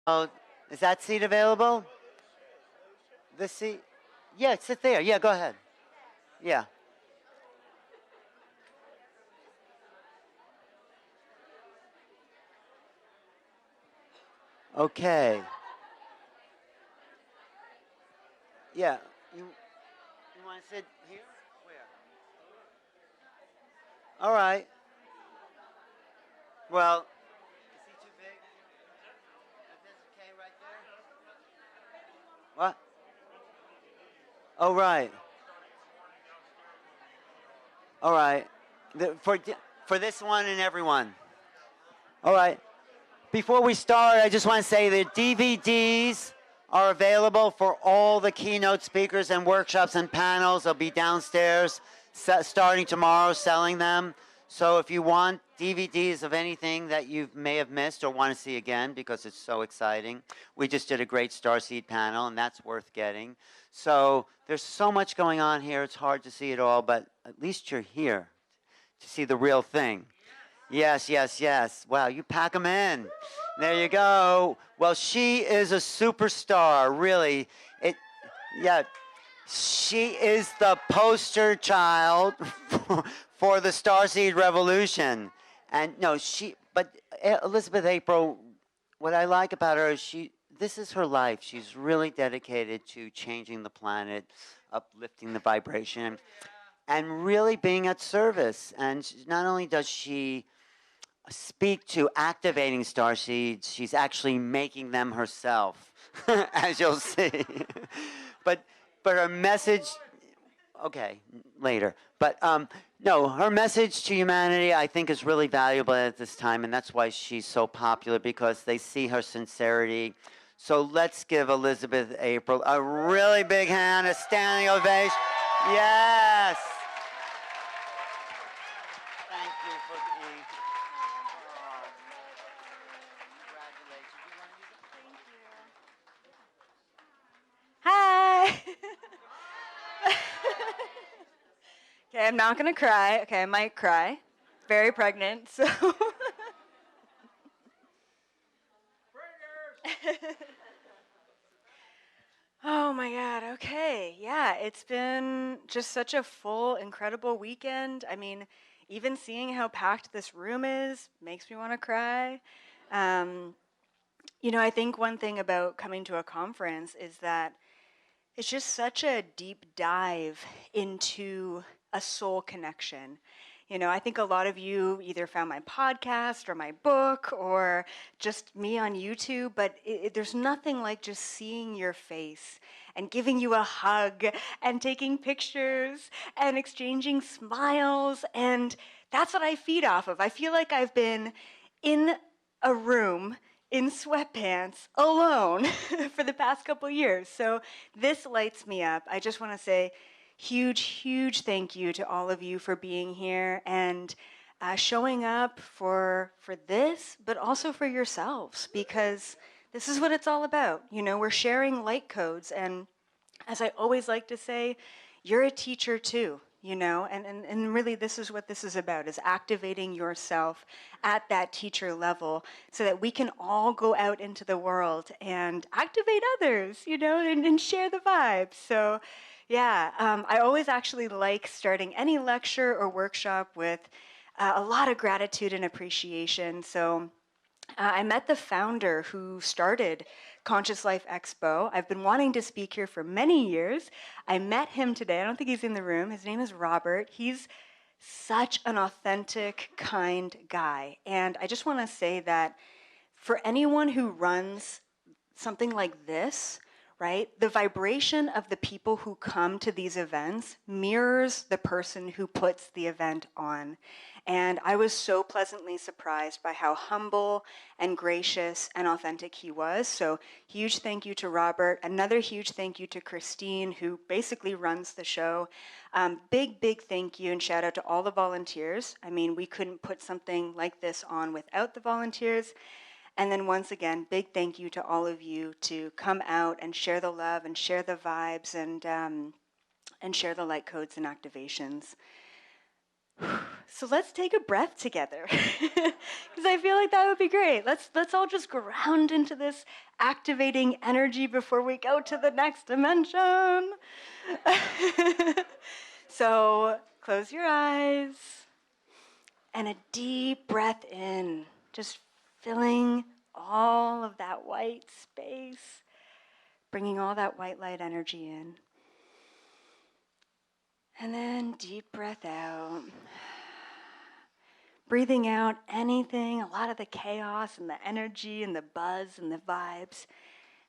Oh, is that seat available? This seat? Yeah, sit there. Yeah, go ahead. Yeah. Okay. Yeah. You want to sit here? Where? All right. Well, is he too big? Is this okay right there? What? Oh, right. All right. For this one and everyone. All right. Before we start, I just want to say that DVDs are available for all the keynote speakers and workshops and panels. They'll be downstairs starting tomorrow selling them. So if you want DVDs of anything that you may have missed or want to see again because it's so exciting, we just did a great Starseed panel and that's worth getting. So there's so much going on here, it's hard to see it all, but at least you're here to see the real thing. Yes, yes, yes. Wow, you pack them in. There you go. Well, she is a superstar, really. It, yeah, she is the poster child for the Starseed Revolution. And no, but Elizabeth April, what I like about her is this is her life. She's really dedicated to changing the planet, uplifting the vibration, and really being at service. And not only does she speak to activating star seeds, she's actually making them herself, as you'll see. but but her message, okay, later. But no, her message to humanity, I think, is really valuable at this time, and that's why she's so popular because they see her sincerity. So let's give Elizabeth April a really big hand, a standing ovation. Yes. Thank you for being. Oh, congratulations. You want to use it? Hi. Okay, I'm not gonna cry. Okay, I might cry. Very pregnant, so. Oh my God, okay. Yeah, it's been just such a full, incredible weekend. I mean, even seeing how packed this room is makes me want to cry. Um, I think one thing about coming to a conference is that it's just such a deep dive into a soul connection. I think a lot of you either found my podcast or my book or just me on YouTube, but there's nothing like just seeing your face and giving you a hug and taking pictures and exchanging smiles. And that's what I feed off of. I feel like I've been in a room in sweatpants alone for the past couple years. So this lights me up. I just want to say huge, huge thank you to all of you for being here and showing up for this, but also for yourselves, because this is what it's all about. We're sharing light codes, and as I always like to say, you're a teacher too. And really this is what this is about, is activating yourself at that teacher level so that we can all go out into the world and activate others, and share the vibes. So yeah, I always actually like starting any lecture or workshop with a lot of gratitude and appreciation. So I met the founder who started Conscious Life Expo. I've been wanting to speak here for many years. I met him today. I don't think he's in the room. His name is Robert. He's such an authentic, kind guy. And I just want to say that for anyone who runs something like this, right, the vibration of the people who come to these events mirrors the person who puts the event on. And I was so pleasantly surprised by how humble and gracious and authentic he was. So huge thank you to Robert. Another huge thank you to Christine, who basically runs the show. Big, big thank you and shout out to all the volunteers. I mean, we couldn't put something like this on without the volunteers. And then once again, big thank you to all of you to come out and share the love and share the vibes and share the light codes and activations. So let's take a breath together, because I feel like that would be great. Let's all just ground into this activating energy before we go to the next dimension. So close your eyes and a deep breath in, just filling all of that white space, bringing all that white light energy in. And then deep breath out. Breathing out anything, a lot of the chaos and the energy and the buzz and the vibes,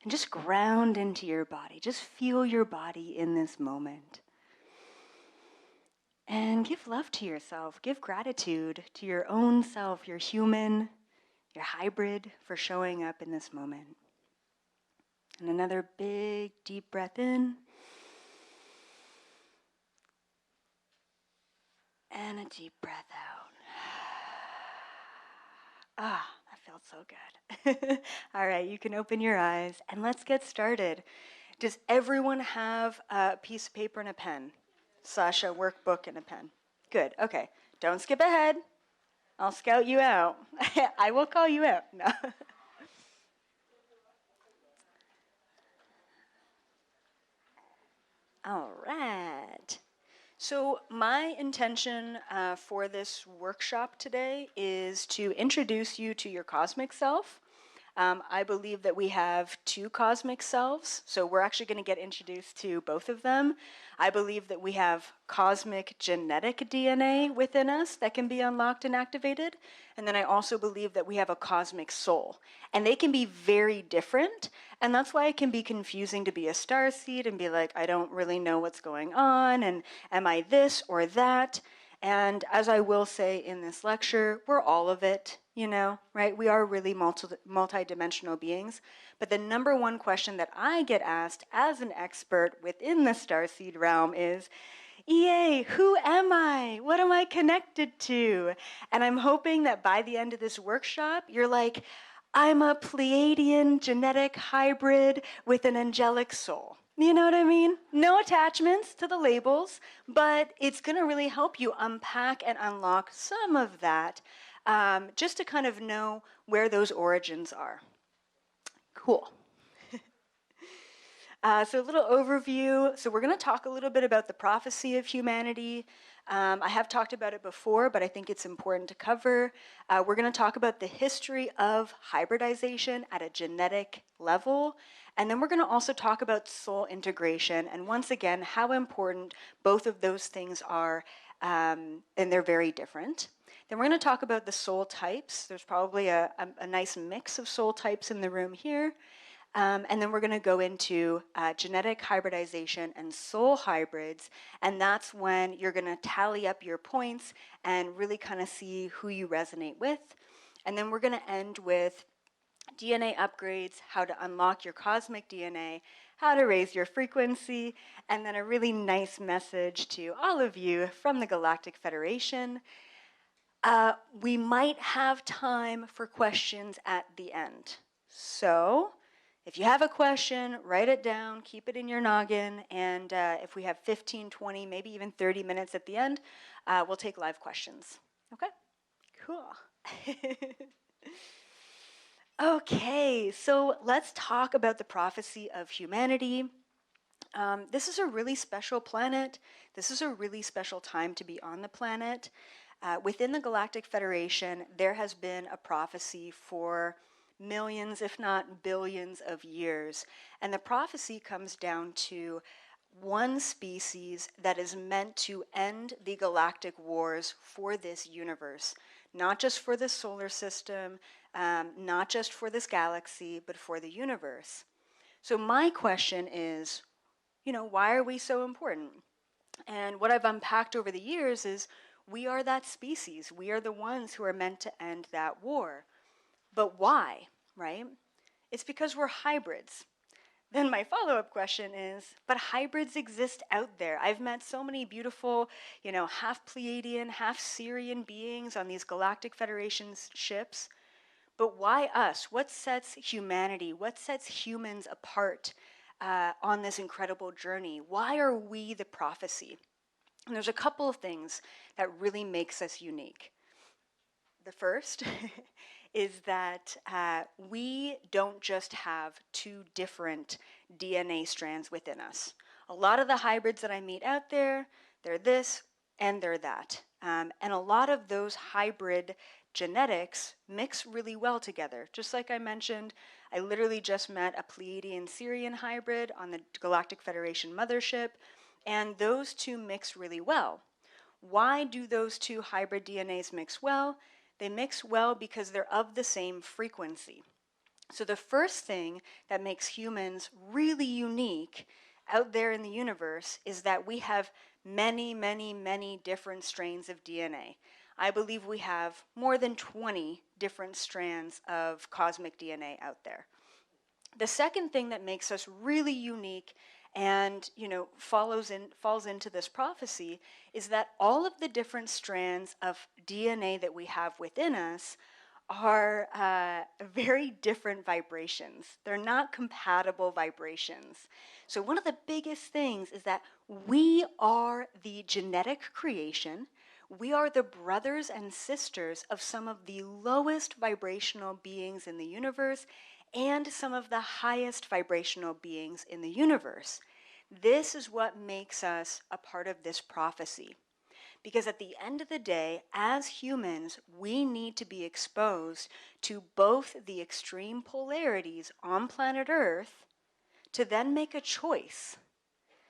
and just ground into your body. Just feel your body in this moment. And give love to yourself. Give gratitude to your own self, your human, your hybrid, for showing up in this moment. And another big, deep breath in. And a deep breath out. Ah, that felt so good. All right, you can open your eyes and let's get started. Does everyone have a piece of paper and a pen? Sasha, workbook and a pen. Good, okay. Don't skip ahead. I'll scout you out. I will call you out. No. All right. So my intention for this workshop today is to introduce you to your cosmic self. I believe that we have two cosmic selves, so we're actually going to get introduced to both of them. I believe that we have cosmic genetic DNA within us that can be unlocked and activated, and then I also believe that we have a cosmic soul, and they can be very different, and that's why it can be confusing to be a starseed and be like, I don't really know what's going on, and am I this or that? And as I will say in this lecture, we're all of it, right? We are really multi-dimensional beings. But the number one question that I get asked as an expert within the starseed realm is, EA, who am I? What am I connected to? And I'm hoping that by the end of this workshop, you're like, I'm a Pleiadian genetic hybrid with an angelic soul. You know what I mean? No attachments to the labels, but it's going to really help you unpack and unlock some of that, just to kind of know where those origins are. Cool. So a little overview. So we're going to talk a little bit about the prophecy of humanity. I have talked about it before, but I think it's important to cover. We're going to talk about the history of hybridization at a genetic level. And then we're going to also talk about soul integration. And once again, how important both of those things are, and they're very different. Then we're going to talk about the soul types. There's probably a nice mix of soul types in the room here. And then we're going to go into genetic hybridization and soul hybrids, and that's when you're going to tally up your points and really kind of see who you resonate with. And then we're going to end with DNA upgrades, how to unlock your cosmic DNA, how to raise your frequency, and then a really nice message to all of you from the Galactic Federation. We might have time for questions at the end. So if you have a question, write it down, keep it in your noggin, and if we have 15, 20, maybe even 30 minutes at the end, we'll take live questions. Okay? Cool. Okay, so let's talk about the prophecy of humanity. This is a really special planet. This is a really special time to be on the planet. Within the Galactic Federation, there has been a prophecy for millions, if not billions of years. And the prophecy comes down to one species that is meant to end the galactic wars for this universe, not just for the solar system, not just for this galaxy, but for the universe. So my question is, why are we so important? And what I've unpacked over the years is we are that species. We are the ones who are meant to end that war. But why, right? It's because we're hybrids. Then my follow-up question is, but hybrids exist out there. I've met so many beautiful, half Pleiadian, half Syrian beings on these Galactic Federation ships. But why us? What sets humanity, what sets humans apart on this incredible journey? Why are we the prophecy? And there's a couple of things that really makes us unique. The first is that we don't just have two different DNA strands within us. A lot of the hybrids that I meet out there, they're this and they're that. And a lot of those hybrid genetics mix really well together. Just like I mentioned, I literally just met a Pleiadian-Sirian hybrid on the Galactic Federation mothership, and those two mix really well. Why do those two hybrid DNAs mix well? They mix well because they're of the same frequency. So the first thing that makes humans really unique out there in the universe is that we have many, many, many different strains of DNA. I believe we have more than 20 different strands of cosmic DNA out there. The second thing that makes us really unique and falls into this prophecy is that all of the different strands of DNA that we have within us are very different vibrations. They're not compatible vibrations. So one of the biggest things is that we are the genetic creation. We are the brothers and sisters of some of the lowest vibrational beings in the universe and some of the highest vibrational beings in the universe. This is what makes us a part of this prophecy. Because at the end of the day, as humans, we need to be exposed to both the extreme polarities on planet Earth to then make a choice.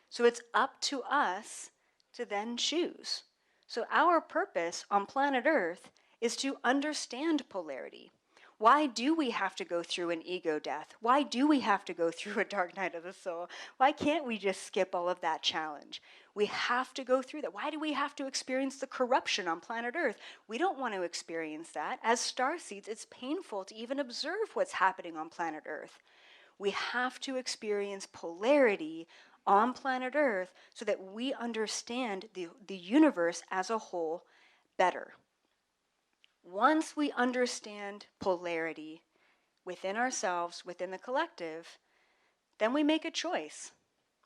So it's up to us to then choose. So our purpose on planet Earth is to understand polarity. Why do we have to go through an ego death? Why do we have to go through a dark night of the soul? Why can't we just skip all of that challenge? We have to go through that. Why do we have to experience the corruption on planet Earth? We don't want to experience that. As starseeds, it's painful to even observe what's happening on planet Earth. We have to experience polarity on planet Earth so that we understand the universe as a whole better. Once we understand polarity within ourselves, within the collective, then we make a choice.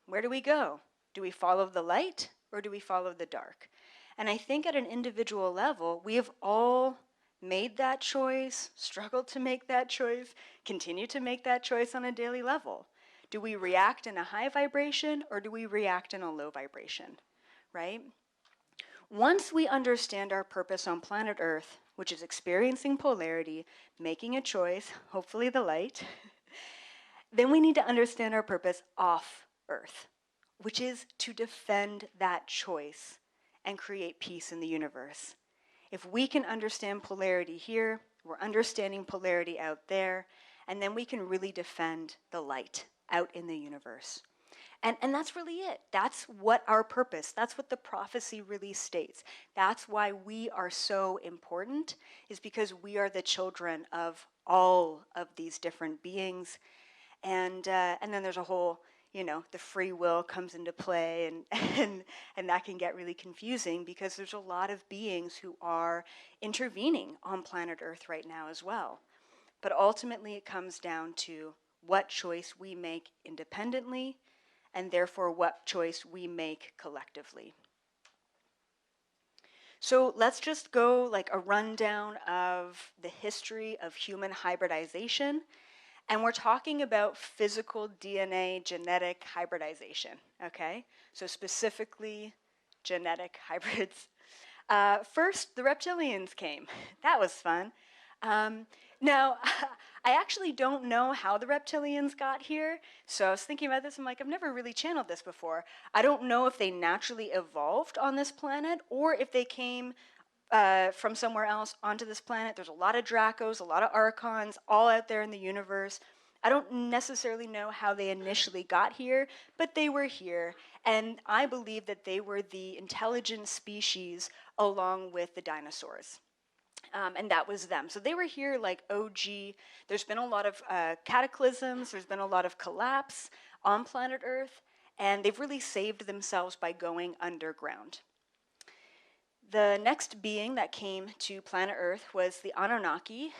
Where do we go? Do we follow the light or do we follow the dark? And I think at an individual level, we have all made that choice, struggled to make that choice, continue to make that choice on a daily level. Do we react in a high vibration or do we react in a low vibration, right? Once we understand our purpose on planet Earth, which is experiencing polarity, making a choice, hopefully the light, then we need to understand our purpose off Earth, which is to defend that choice and create peace in the universe. If we can understand polarity here, we're understanding polarity out there, and then we can really defend the light out in the universe. And that's really it. That's what our purpose, that's what the prophecy really states. That's why we are so important, is because we are the children of all of these different beings. And then there's a whole, the free will comes into play, and that can get really confusing because there's a lot of beings who are intervening on planet Earth right now as well. But ultimately it comes down to what choice we make independently, and therefore what choice we make collectively. So let's just go like a rundown of the history of human hybridization. And we're talking about physical DNA genetic hybridization, okay? So specifically genetic hybrids. First, the reptilians came. That was fun. Now, I actually don't know how the reptilians got here. So I was thinking about this. I'm like, I've never really channeled this before. I don't know if they naturally evolved on this planet or if they came from somewhere else onto this planet. There's a lot of Dracos, a lot of Archons, all out there in the universe. I don't necessarily know how they initially got here, but they were here. And I believe that they were the intelligent species along with the dinosaurs. And that was them. So they were here like OG. There's been a lot of cataclysms. There's been a lot of collapse on planet Earth. And they've really saved themselves by going underground. The next being that came to planet Earth was the Anunnaki,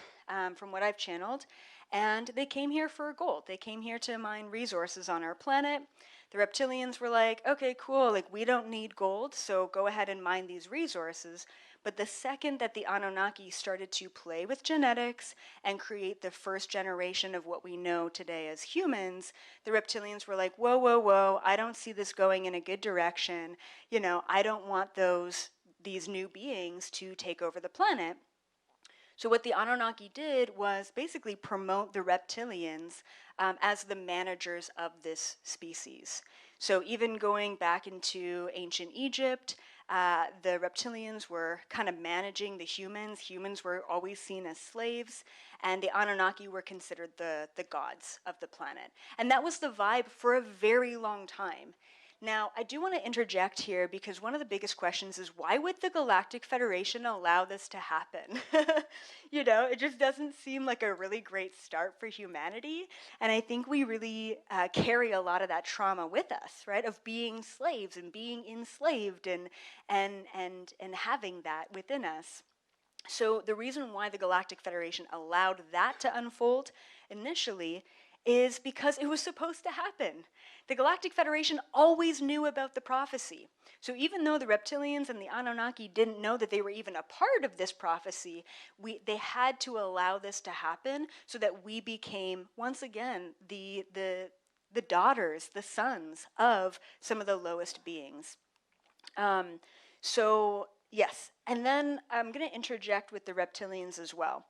from what I've channeled. and they came here for gold. They came here to mine resources on our planet. The reptilians were like, okay, cool, like we don't need gold, so go ahead and mine these resources. But the second that the Anunnaki started to play with genetics and create the first generation of what we know today as humans, the reptilians were like, whoa, whoa, whoa, I don't see this going in a good direction. You know, I don't want these new beings to take over the planet. So what the Anunnaki did was basically promote the reptilians as the managers of this species. So even going back into ancient Egypt, the reptilians were kind of managing the humans. Humans were always seen as slaves, and the Anunnaki were considered the gods of the planet. And that was the vibe for a very long time. Now, I do want to interject here because one of the biggest questions is why would the Galactic Federation allow this to happen? You know, it just doesn't seem like a really great start for humanity. And I think we really carry a lot of that trauma with us, right? Of being slaves and being enslaved and having that within us. So the reason why the Galactic Federation allowed that to unfold initially is because it was supposed to happen. The Galactic Federation always knew about the prophecy. So even though the reptilians and the Anunnaki didn't know that they were even a part of this prophecy, they had to allow this to happen so that we became, once again, the daughters, the sons of some of the lowest beings. So yes, and then I'm going to interject with the reptilians as well.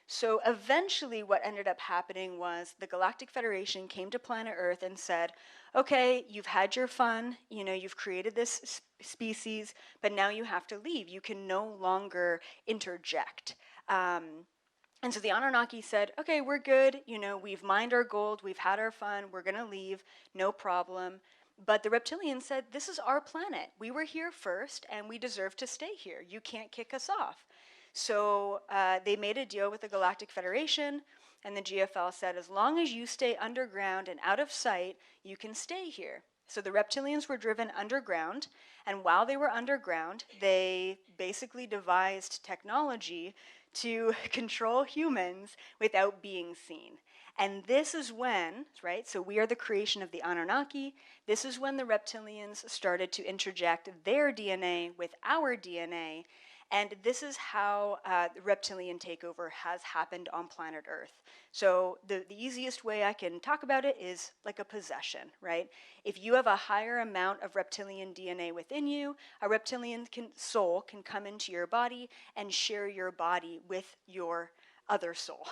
So eventually what ended up happening was the Galactic Federation came to planet Earth and said, okay, you've had your fun, you know, you've created this species, but now you have to leave. You can no longer interject. And so the Anunnaki said, okay, we're good, you know, we've mined our gold, we've had our fun, we're going to leave, no problem. But the reptilians said, this is our planet. We were here first, and we deserve to stay here. You can't kick us off. So they made a deal with the Galactic Federation, and the GFL said, as long as you stay underground and out of sight, you can stay here. So the reptilians were driven underground, and while they were underground, they basically devised technology to control humans without being seen. And this is when, right, so we are the creation of the Anunnaki. This is when the reptilians started to interject their DNA with our DNA. And this is how the reptilian takeover has happened on planet Earth. So the easiest way I can talk about it is like a possession, right? If you have a higher amount of reptilian DNA within you, a reptilian soul can come into your body and share your body with your other soul.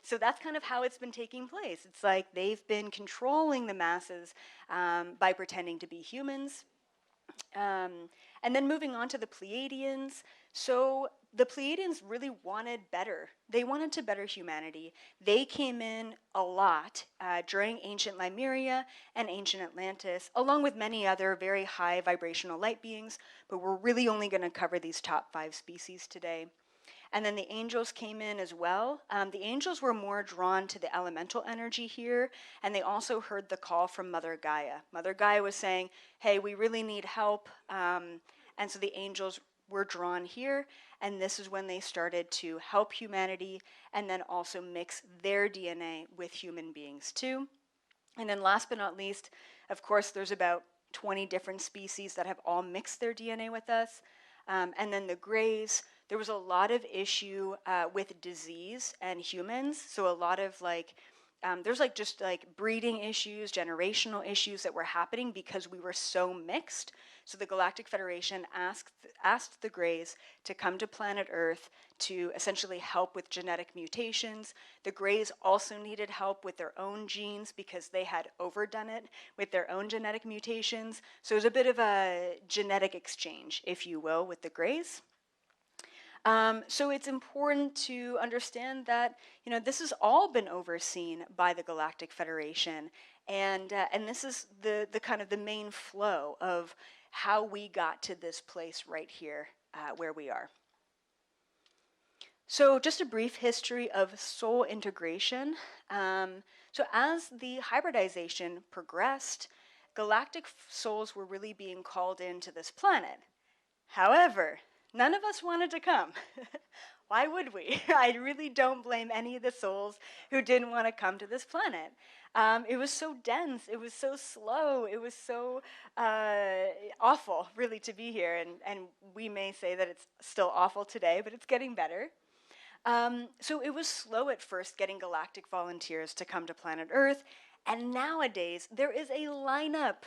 So that's kind of how it's been taking place. It's like they've been controlling the masses by pretending to be humans. And then moving on to the Pleiadians. So the Pleiadians really wanted better. They wanted to better humanity. They came in a lot during ancient Lemuria and ancient Atlantis, along with many other very high vibrational light beings, but we're really only going to cover these top 5 species today. And then the angels came in as well. The angels were more drawn to the elemental energy here, and they also heard the call from Mother Gaia. Mother Gaia was saying, hey, we really need help. And so the angels were drawn here, and this is when they started to help humanity and then also mix their DNA with human beings too. And then last but not least, of course, there's about 20 different species that have all mixed their DNA with us. And then the Greys, there was a lot of issue with disease and humans. So a lot of there's just breeding issues, generational issues that were happening because we were so mixed. So the Galactic Federation asked the Greys to come to planet Earth to essentially help with genetic mutations. The Greys also needed help with their own genes because they had overdone it with their own genetic mutations. So it was a bit of a genetic exchange, if you will, with the Greys. So it's important to understand that this has all been overseen by the Galactic Federation, and this is the kind of the main flow of how we got to this place right here where we are. So just a brief history of soul integration. So as the hybridization progressed, galactic souls were really being called into this planet. However, none of us wanted to come. Why would we? I really don't blame any of the souls who didn't want to come to this planet. It was so dense, it was so slow, it was so awful, really, to be here. And we may say that it's still awful today, but it's getting better. So it was slow at first getting galactic volunteers to come to planet Earth, and nowadays there is a lineup.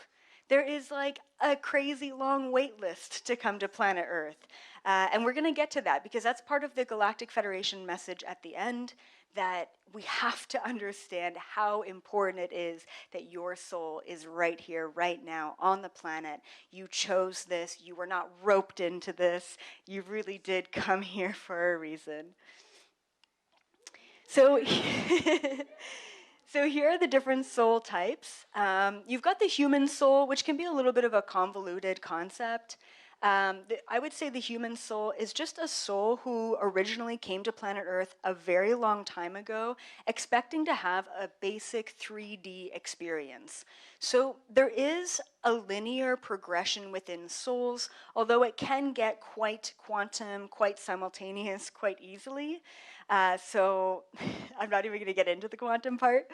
There is like a crazy long wait list to come to planet Earth. And we're going to get to that because that's part of the Galactic Federation message at the end, that we have to understand how important it is that your soul is right here, right now, on the planet. You chose this. You were not roped into this. You really did come here for a reason. So, so here are the different soul types. You've got the human soul, which can be a little bit of a convoluted concept. I would say the human soul is just a soul who originally came to planet Earth a very long time ago, expecting to have a basic 3D experience. So there is a linear progression within souls, although it can get quite quantum, quite simultaneous, quite easily. So I'm not even going to get into the quantum part.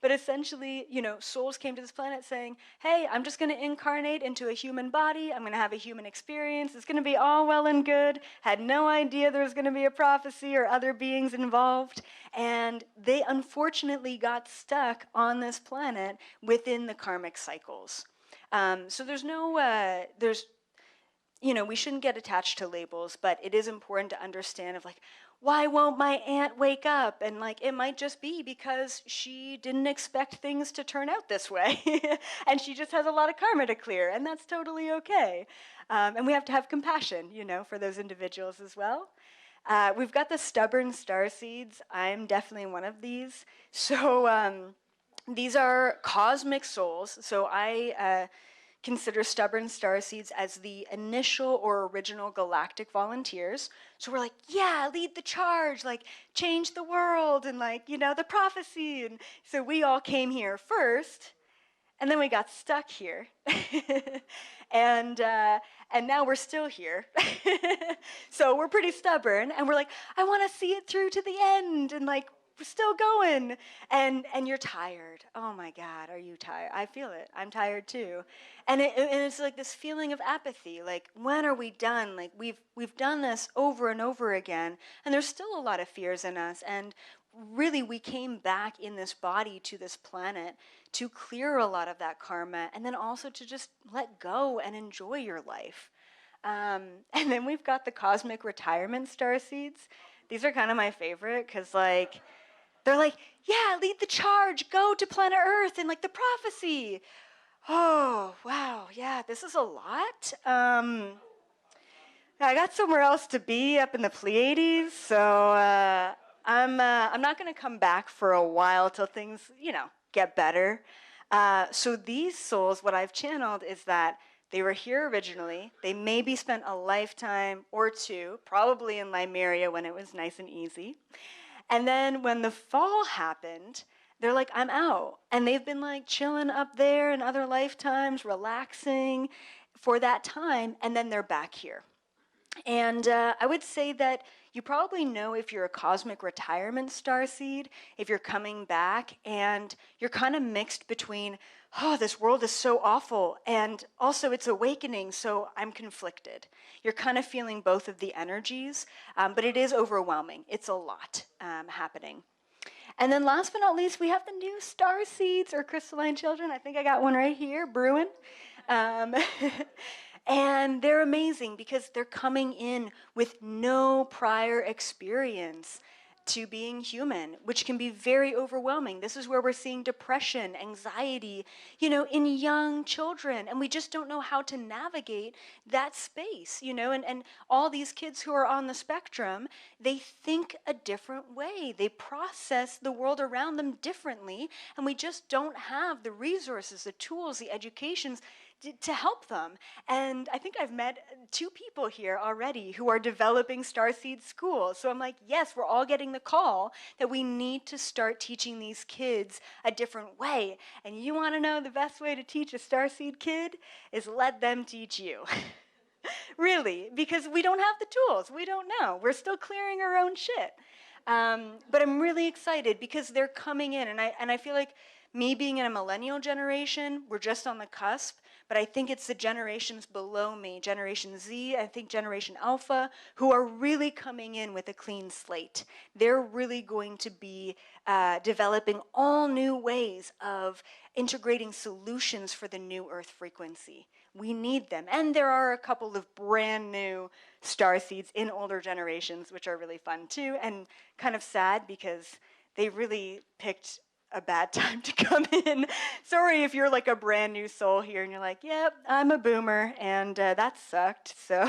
But essentially, souls came to this planet saying, hey, I'm just going to incarnate into a human body. I'm going to have a human experience. It's going to be all well and good. Had no idea there was going to be a prophecy or other beings involved. And they unfortunately got stuck on this planet within the karmic cycles. So we shouldn't get attached to labels, but it is important to understand of like, why won't my aunt wake up? And like, it might just be because she didn't expect things to turn out this way. And she just has a lot of karma to clear, and that's totally okay. And we have to have compassion, for those individuals as well. We've got the stubborn starseeds. I'm definitely one of these. So these are cosmic souls. So I consider stubborn starseeds as the initial or original galactic volunteers. So we're like, yeah, lead the charge, like change the world, and like, the prophecy. And so we all came here first, and then we got stuck here. and now we're still here. So we're pretty stubborn, and we're like, I want to see it through to the end, and like, we're still going, and you're tired. Oh my God, are you tired? I feel it. I'm tired too, and it's like this feeling of apathy. Like, when are we done? Like, we've done this over and over again, and there's still a lot of fears in us. And really, we came back in this body to this planet to clear a lot of that karma, and then also to just let go and enjoy your life. And then we've got the cosmic retirement starseeds. These are kind of my favorite because like, they're like, yeah, lead the charge, go to planet Earth, and like the prophecy. Oh, wow, yeah, this is a lot. I got somewhere else to be up in the Pleiades, so I'm not going to come back for a while till things, get better. So these souls, what I've channeled is that they were here originally. They maybe spent a lifetime or two, probably in Limeria when it was nice and easy. And then when the fall happened, they're like, I'm out. And they've been like chilling up there in other lifetimes, relaxing for that time, and then they're back here. And I would say that you probably know if you're a cosmic retirement starseed, if you're coming back, and you're kind of mixed between, oh, this world is so awful, and also it's awakening, so I'm conflicted. You're kind of feeling both of the energies, but it is overwhelming. It's a lot happening. And then last but not least, we have the new star seeds or crystalline children. I think I got one right here, brewing. And they're amazing because they're coming in with no prior experience to being human, which can be very overwhelming. This is where we're seeing depression, anxiety, in young children, and we just don't know how to navigate that space, and all these kids who are on the spectrum, they think a different way. They process the world around them differently, and we just don't have the resources, the tools, the educations to help them. And I think I've met 2 people here already who are developing Starseed School. So I'm like, yes, we're all getting the call that we need to start teaching these kids a different way. And you want to know the best way to teach a Starseed kid is let them teach you. Really, because we don't have the tools. We don't know. We're still clearing our own shit. But I'm really excited because they're coming in, and I feel like me being in a millennial generation, we're just on the cusp. But I think it's the generations below me, Generation Z, I think Generation Alpha, who are really coming in with a clean slate. They're really going to be developing all new ways of integrating solutions for the new Earth frequency. We need them. And there are a couple of brand new star seeds in older generations, which are really fun too, and kind of sad because they really picked a bad time to come in. Sorry if you're like a brand new soul here and you're like, yep, I'm a boomer and that sucked. So,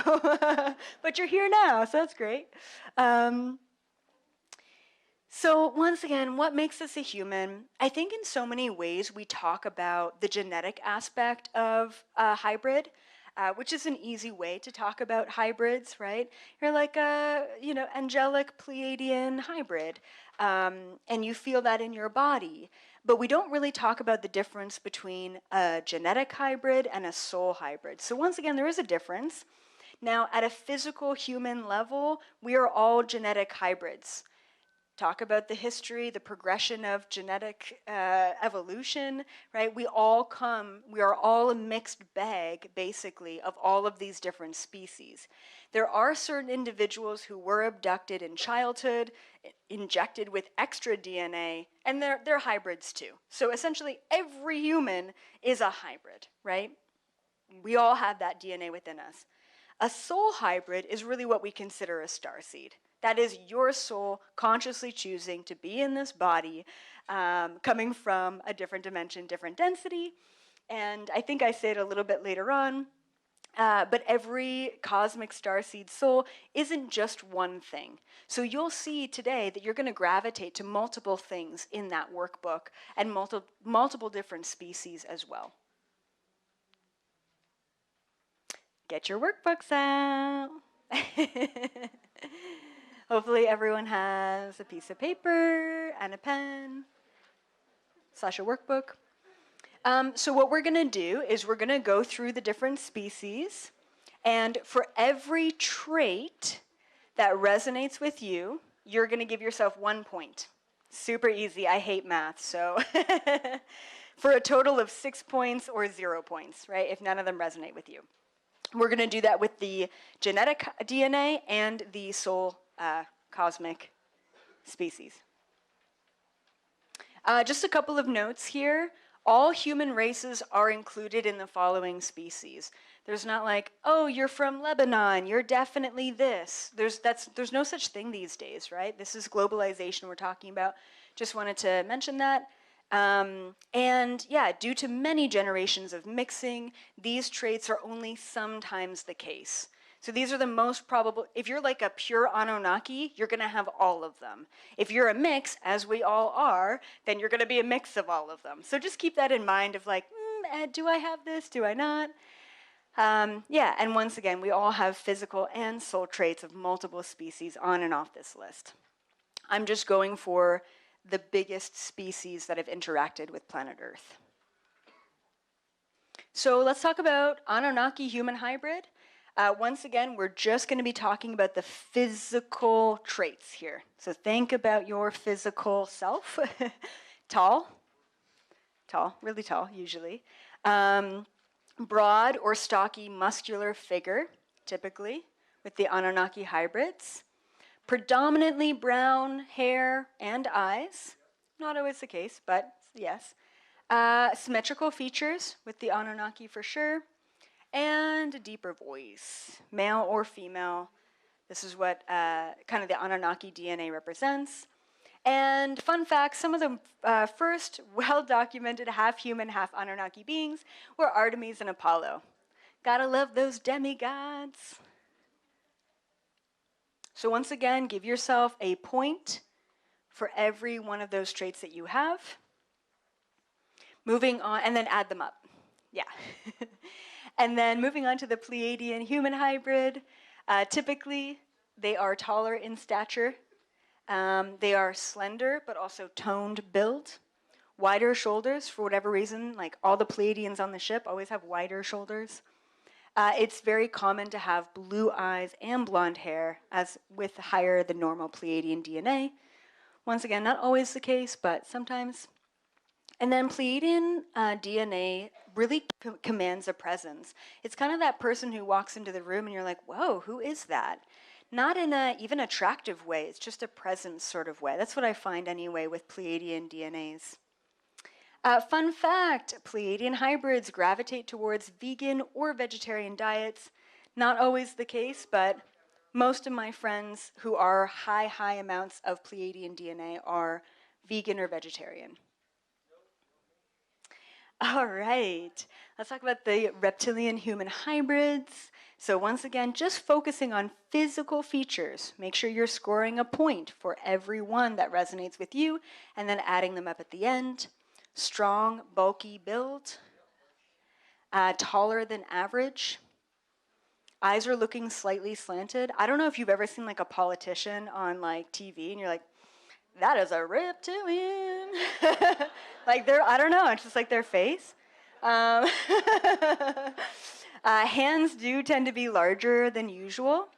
but you're here now, so that's great. So once again, what makes us a human? I think in so many ways we talk about the genetic aspect of a hybrid, which is an easy way to talk about hybrids, right? You're like a, angelic Pleiadian hybrid, and you feel that in your body. But we don't really talk about the difference between a genetic hybrid and a soul hybrid. So once again, there is a difference. Now, at a physical human level, we are all genetic hybrids. Talk about the history, the progression of genetic evolution, right? We are all a mixed bag, basically, of all of these different species. There are certain individuals who were abducted in childhood, injected with extra DNA, and they're hybrids too. So essentially, every human is a hybrid, right? We all have that DNA within us. A soul hybrid is really what we consider a starseed. That is your soul consciously choosing to be in this body, coming from a different dimension, different density. And I think I say it a little bit later on, but every cosmic starseed soul isn't just one thing. So you'll see today that you're going to gravitate to multiple things in that workbook and multiple different species as well. Get your workbooks out. Hopefully everyone has a piece of paper and a pen / a workbook. So what we're going to do is we're going to go through the different species, and for every trait that resonates with you, you're going to give yourself 1 point. Super easy. I hate math, so for a total of 6 points or 0 points, right, if none of them resonate with you. We're going to do that with the genetic DNA and the soul cosmic species. Just a couple of notes here. All human races are included in the following species. There's not like, oh, you're from Lebanon, you're definitely this. There's no such thing these days, right? This is globalization we're talking about. Just wanted to mention that. And yeah, due to many generations of mixing, these traits are only sometimes the case. So these are the most probable. If you're like a pure Anunnaki, you're going to have all of them. If you're a mix, as we all are, then you're going to be a mix of all of them. So just keep that in mind of like, do I have this? Do I not? Yeah, and once again, we all have physical and soul traits of multiple species on and off this list. I'm just going for the biggest species that have interacted with planet Earth. So let's talk about Anunnaki human hybrid. Once again, we're just going to be talking about the physical traits here. So think about your physical self. Tall, really tall usually. Broad or stocky muscular figure, typically, with the Anunnaki hybrids. Predominantly brown hair and eyes. Not always the case, but yes. Symmetrical features with the Anunnaki for sure. And a deeper voice, male or female. This is what kind of the Anunnaki DNA represents. And fun fact, some of the first well-documented half-human, half-Anunnaki beings were Artemis and Apollo. Gotta love those demigods. So once again, give yourself a point for every one of those traits that you have. Moving on, and then add them up. Yeah. And then moving on to the Pleiadian human hybrid. Typically, they are taller in stature. They are slender, but also toned build. Wider shoulders, for whatever reason, like all the Pleiadians on the ship always have wider shoulders. It's very common to have blue eyes and blonde hair, as with higher than normal Pleiadian DNA. Once again, not always the case, but sometimes. And then Pleiadian DNA really commands a presence. It's kind of that person who walks into the room and you're like, whoa, who is that? Not in a even attractive way, it's just a presence sort of way. That's what I find anyway with Pleiadian DNAs. Fun fact, Pleiadian hybrids gravitate towards vegan or vegetarian diets. Not always the case, but most of my friends who are high amounts of Pleiadian DNA are vegan or vegetarian. All right, let's talk about the reptilian human hybrids. So once again, just focusing on physical features. Make sure you're scoring a point for every one that resonates with you and then adding them up at the end. Strong, bulky build, taller than average. Eyes are looking slightly slanted. I don't know if you've ever seen like a politician on like TV and you're like, that is a reptilian. Like I don't know, it's just like their face. Hands do tend to be larger than usual.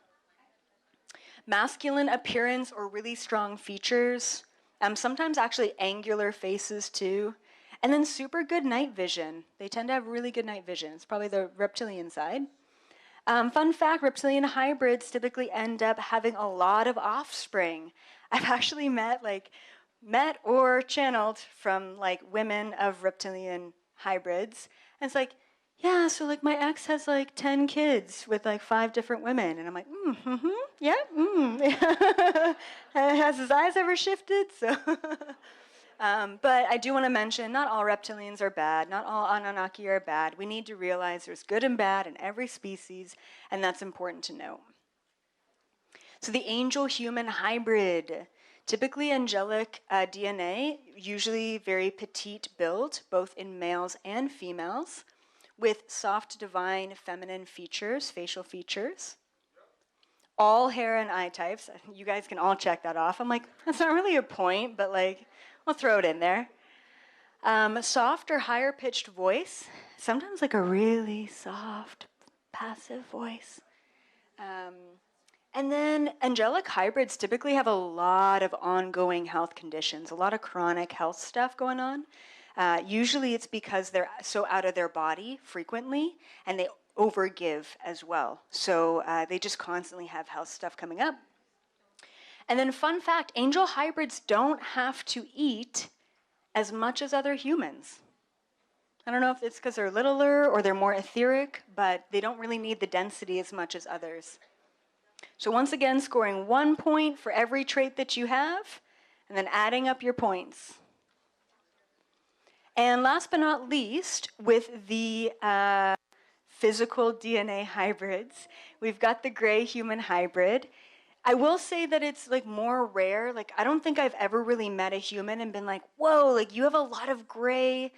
Masculine appearance or really strong features. Sometimes actually angular faces too. And then super good night vision. They tend to have really good night vision. It's probably the reptilian side. Fun fact, reptilian hybrids typically end up having a lot of offspring. I've actually met or channeled from like women of reptilian hybrids. And it's like, yeah, so like my ex has like 10 kids with like 5 different women. And I'm like, yeah. Has his eyes ever shifted? So, but I do want to mention, not all reptilians are bad. Not all Anunnaki are bad. We need to realize there's good and bad in every species, and that's important to note. So the angel-human hybrid, typically angelic DNA, usually very petite build, both in males and females, with soft, divine, feminine features, facial features. All hair and eye types. You guys can all check that off. I'm like, that's not really a point, but like, I'll throw it in there. Soft or higher pitched voice, sometimes like a really soft, passive voice. And then angelic hybrids typically have a lot of ongoing health conditions, a lot of chronic health stuff going on. Usually it's because they're so out of their body frequently, and they overgive as well. So they just constantly have health stuff coming up. And then fun fact, angel hybrids don't have to eat as much as other humans. I don't know if it's because they're littler or they're more etheric, but they don't really need the density as much as others. So once again, scoring 1 point for every trait that you have, and then adding up your points. And last but not least, with the physical DNA hybrids, we've got the gray human hybrid. I will say that it's like more rare. Like I don't think I've ever really met a human and been like, whoa, like you have a lot of gray.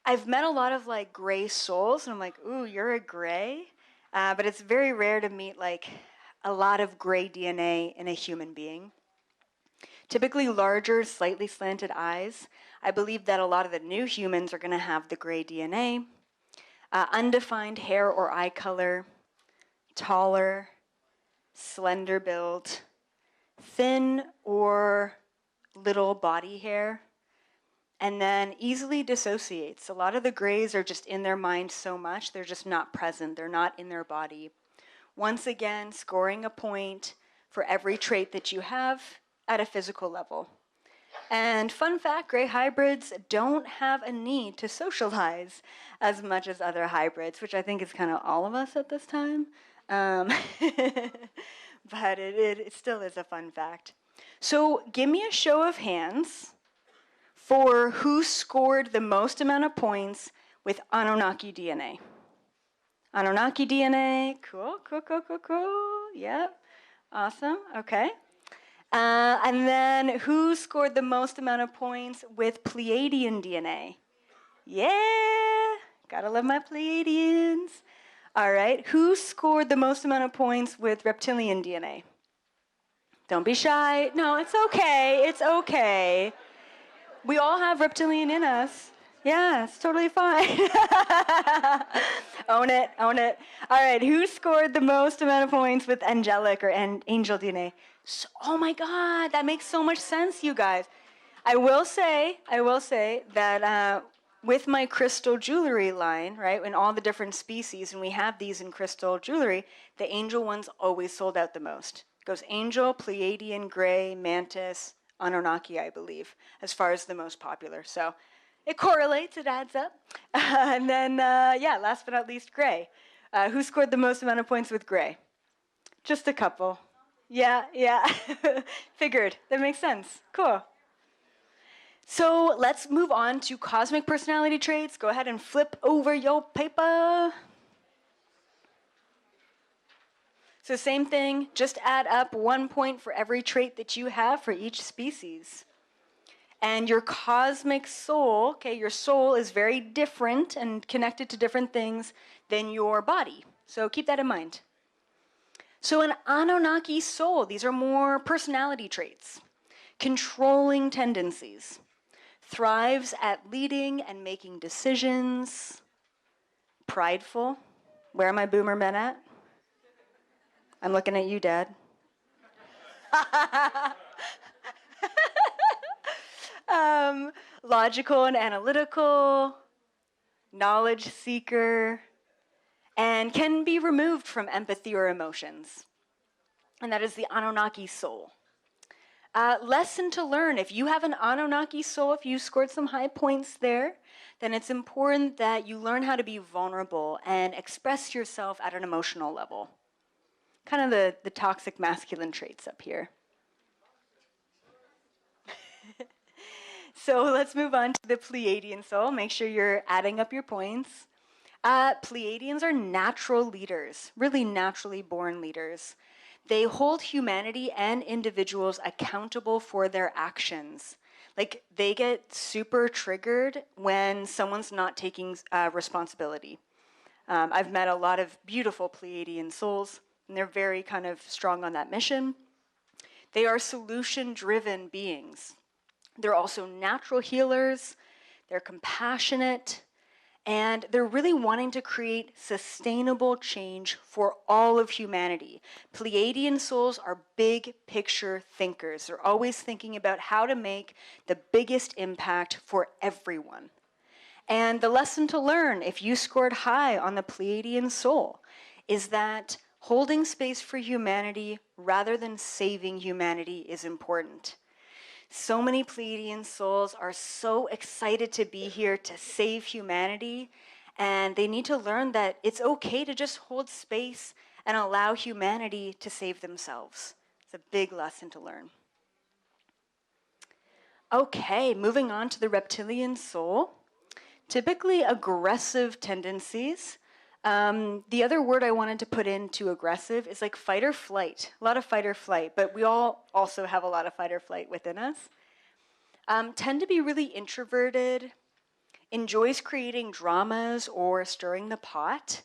I've met a lot of like gray souls, and I'm like, ooh, you're a gray. But it's very rare to meet like a lot of gray DNA in a human being. Typically larger, slightly slanted eyes. I believe that a lot of the new humans are going to have the gray DNA. Undefined hair or eye color. Taller, slender build. Thin or little body hair. And then easily dissociates. A lot of the grays are just in their mind so much, they're just not present. They're not in their body. Once again, scoring a point for every trait that you have at a physical level. And fun fact, gray hybrids don't have a need to socialize as much as other hybrids, which I think is kind of all of us at this time. But it still is a fun fact. So give me a show of hands for who scored the most amount of points with Anunnaki DNA. Anunnaki DNA, cool. Yep, awesome, okay. And then who scored the most amount of points with Pleiadian DNA? Yeah, gotta love my Pleiadians. All right, who scored the most amount of points with reptilian DNA? Don't be shy. No, it's okay, it's okay. We all have reptilian in us. Yeah, it's totally fine. Own it, own it. All right, who scored the most amount of points with angelic or angel DNA? Oh my God, that makes so much sense, you guys. I will say that with my crystal jewelry line, right, in all the different species, and we have these in crystal jewelry, the angel ones always sold out the most. It goes angel, Pleiadian, gray, mantis, Anunnaki, I believe, as far as the most popular. So it correlates, it adds up. And then, yeah, last but not least, gray. Who scored the most amount of points with gray? Just a couple. Yeah, yeah. Figured. That makes sense. Cool. So let's move on to cosmic personality traits. Go ahead and flip over your paper. So same thing, just add up 1 point for every trait that you have for each species. And your cosmic soul, okay, your soul is very different and connected to different things than your body. So keep that in mind. So an Anunnaki soul, these are more personality traits, controlling tendencies, thrives at leading and making decisions, prideful. Where are my boomer men at? I'm looking at you, Dad. Logical and analytical, knowledge seeker, and can be removed from empathy or emotions. And that is the Anunnaki soul. Lesson to learn. If you have an Anunnaki soul, if you scored some high points there, then it's important that you learn how to be vulnerable and express yourself at an emotional level. Kind of the toxic masculine traits up here. So let's move on to the Pleiadian soul. Make sure you're adding up your points. Pleiadians are natural leaders, really naturally born leaders. They hold humanity and individuals accountable for their actions. Like, they get super triggered when someone's not taking responsibility. I've met a lot of beautiful Pleiadian souls, and they're very kind of strong on that mission. They are solution-driven beings. They're also natural healers, they're compassionate, and they're really wanting to create sustainable change for all of humanity. Pleiadian souls are big picture thinkers. They're always thinking about how to make the biggest impact for everyone. And the lesson to learn, if you scored high on the Pleiadian soul, is that holding space for humanity rather than saving humanity is important. So many Pleiadian souls are so excited to be here to save humanity, and they need to learn that it's okay to just hold space and allow humanity to save themselves. It's a big lesson to learn. Okay, moving on to the reptilian soul. Typically aggressive tendencies. The other word I wanted to put into aggressive is like fight or flight. A lot of fight or flight, but we all also have a lot of fight or flight within us. Tend to be really introverted, enjoys creating dramas or stirring the pot.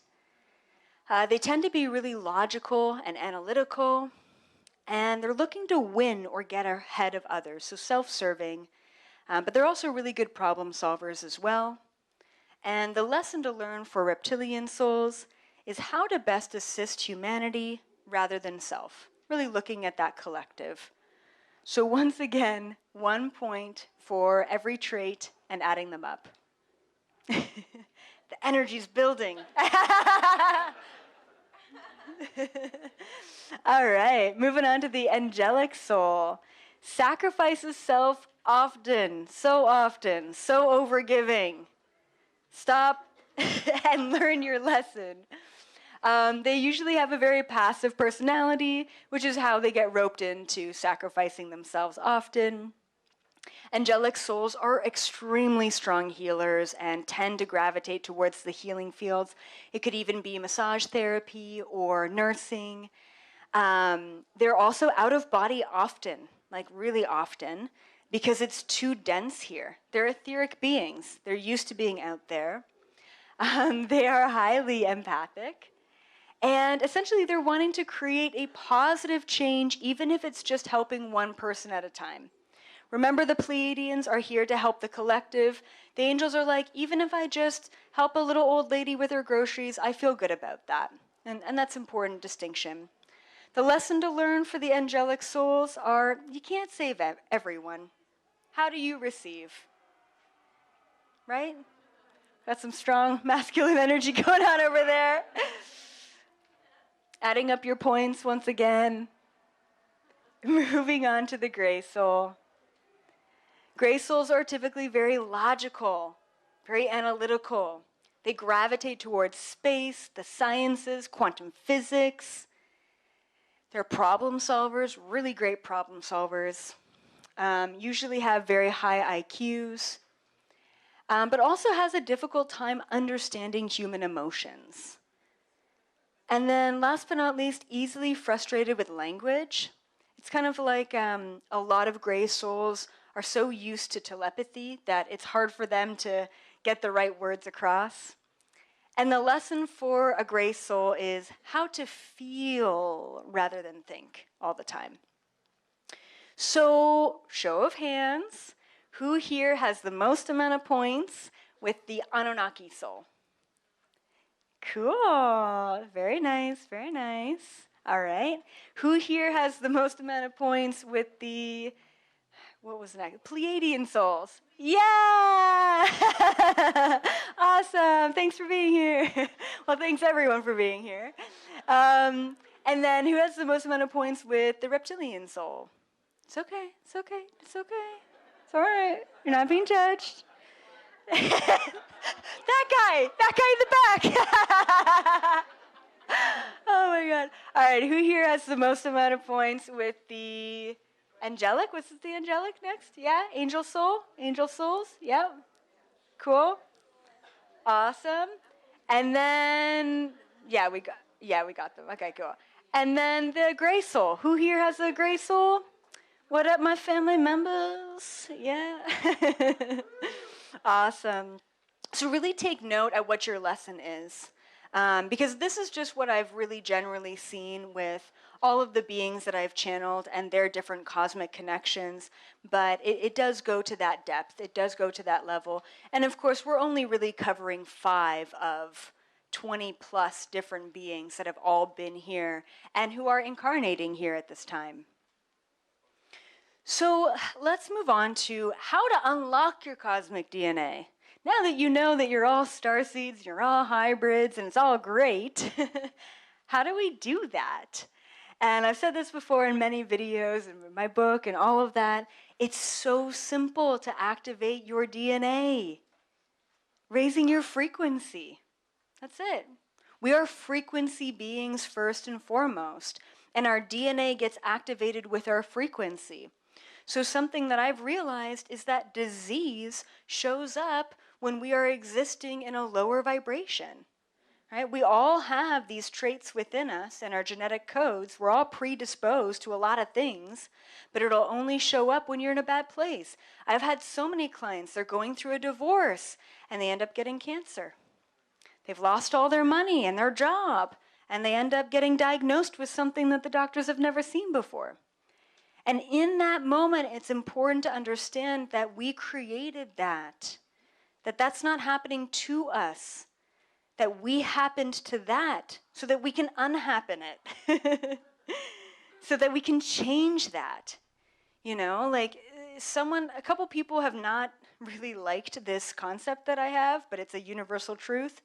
They tend to be really logical and analytical, and they're looking to win or get ahead of others, so self-serving. But they're also really good problem solvers as well. And the lesson to learn for reptilian souls is how to best assist humanity rather than self, really looking at that collective. So once again, 1 point for every trait and adding them up. The energy's building. All right, moving on to the angelic soul. Sacrifices self often, so overgiving. Stop and learn your lesson. They usually have a very passive personality, which is how they get roped into sacrificing themselves often. Angelic souls are extremely strong healers and tend to gravitate towards the healing fields. It could even be massage therapy or nursing. They're also out of body often, like really often, because it's too dense here. They're etheric beings. They're used to being out there. They are highly empathic. And essentially, they're wanting to create a positive change, even if it's just helping one person at a time. Remember, the Pleiadians are here to help the collective. The angels are like, even if I just help a little old lady with her groceries, I feel good about that. And that's an important distinction. The lesson to learn for the angelic souls are, you can't save everyone. How do you receive? Right? Got some strong masculine energy going on over there. Adding up your points once again. Moving on to the gray soul. Gray souls are typically very logical, very analytical. They gravitate towards space, the sciences, quantum physics. They're problem solvers, really great problem solvers. Usually have very high IQs, but also has a difficult time understanding human emotions. And then last but not least, easily frustrated with language. It's kind of like a lot of gray souls are so used to telepathy that it's hard for them to get the right words across. And the lesson for a gray soul is how to feel rather than think all the time. So, show of hands, who here has the most amount of points with the Anunnaki soul? Cool. Very nice, very nice. All right. Who here has the most amount of points with the, what was the next? Pleiadian souls. Yeah! Awesome. Thanks for being here. Well, thanks everyone for being here. And then who has the most amount of points with the reptilian soul? It's okay. It's okay. It's okay. It's all right. You're not being judged. That guy in the back. Oh my God. All right, who here has the most amount of points with the angelic? What's the angelic next? Yeah, angel soul? Angel souls? Yep. Cool. Awesome. And then, we got them. Okay, cool. And then the gray soul. Who here has a gray soul? What up, my family members? Yeah. Awesome. So really take note at what your lesson is. Because this is just what I've really generally seen with all of the beings that I've channeled and their different cosmic connections. But it does go to that depth. It does go to that level. And of course, we're only really covering 5 of 20 plus different beings that have all been here and who are incarnating here at this time. So let's move on to how to unlock your cosmic DNA. Now that you know that you're all starseeds, you're all hybrids, and it's all great, how do we do that? And I've said this before in many videos and in my book and all of that. It's so simple to activate your DNA. Raising your frequency. That's it. We are frequency beings first and foremost, and our DNA gets activated with our frequency. So something that I've realized is that disease shows up when we are existing in a lower vibration, right? We all have these traits within us and our genetic codes. We're all predisposed to a lot of things, but it'll only show up when you're in a bad place. I've had so many clients, they're going through a divorce and they end up getting cancer. They've lost all their money and their job, and they end up getting diagnosed with something that the doctors have never seen before. And in that moment, it's important to understand that we created that that's not happening to us, that we happened to that so that we can unhappen it, so that we can change that. You know, like a couple people have not really liked this concept that I have, but it's a universal truth,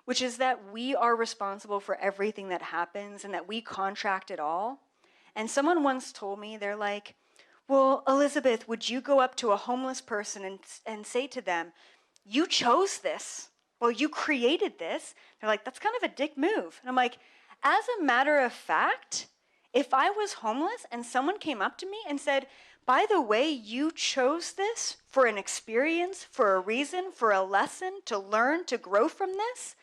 which is that we are responsible for everything that happens and that we contract it all. And someone once told me, they're like, well, Elizabeth, would you go up to a homeless person and say to them, you chose this, well, you created this? They're like, that's kind of a dick move. And I'm like, as a matter of fact, if I was homeless and someone came up to me and said, by the way, you chose this for an experience, for a reason, for a lesson, to learn, to grow from this,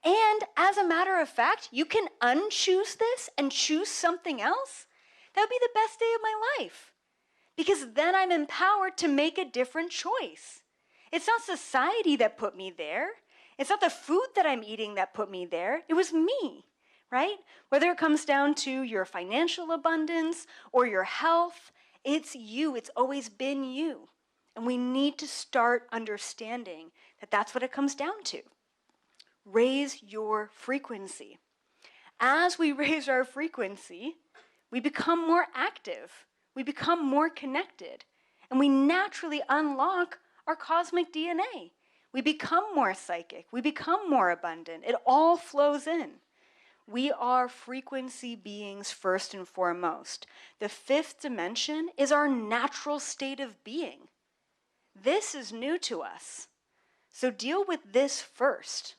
and as a matter of fact, you can unchoose this and choose something else, that would be the best day of my life. Because then I'm empowered to make a different choice. It's not society that put me there. It's not the food that I'm eating that put me there. It was me, right? Whether it comes down to your financial abundance or your health, It's you. It's always been you. And we need to start understanding that that's what it comes down to. Raise your frequency. As we raise our frequency, we become more active. We become more connected. And we naturally unlock our cosmic DNA. We become more psychic. We become more abundant. It all flows in. We are frequency beings first and foremost. The fifth dimension is our natural state of being. This is new to us. So deal with this first.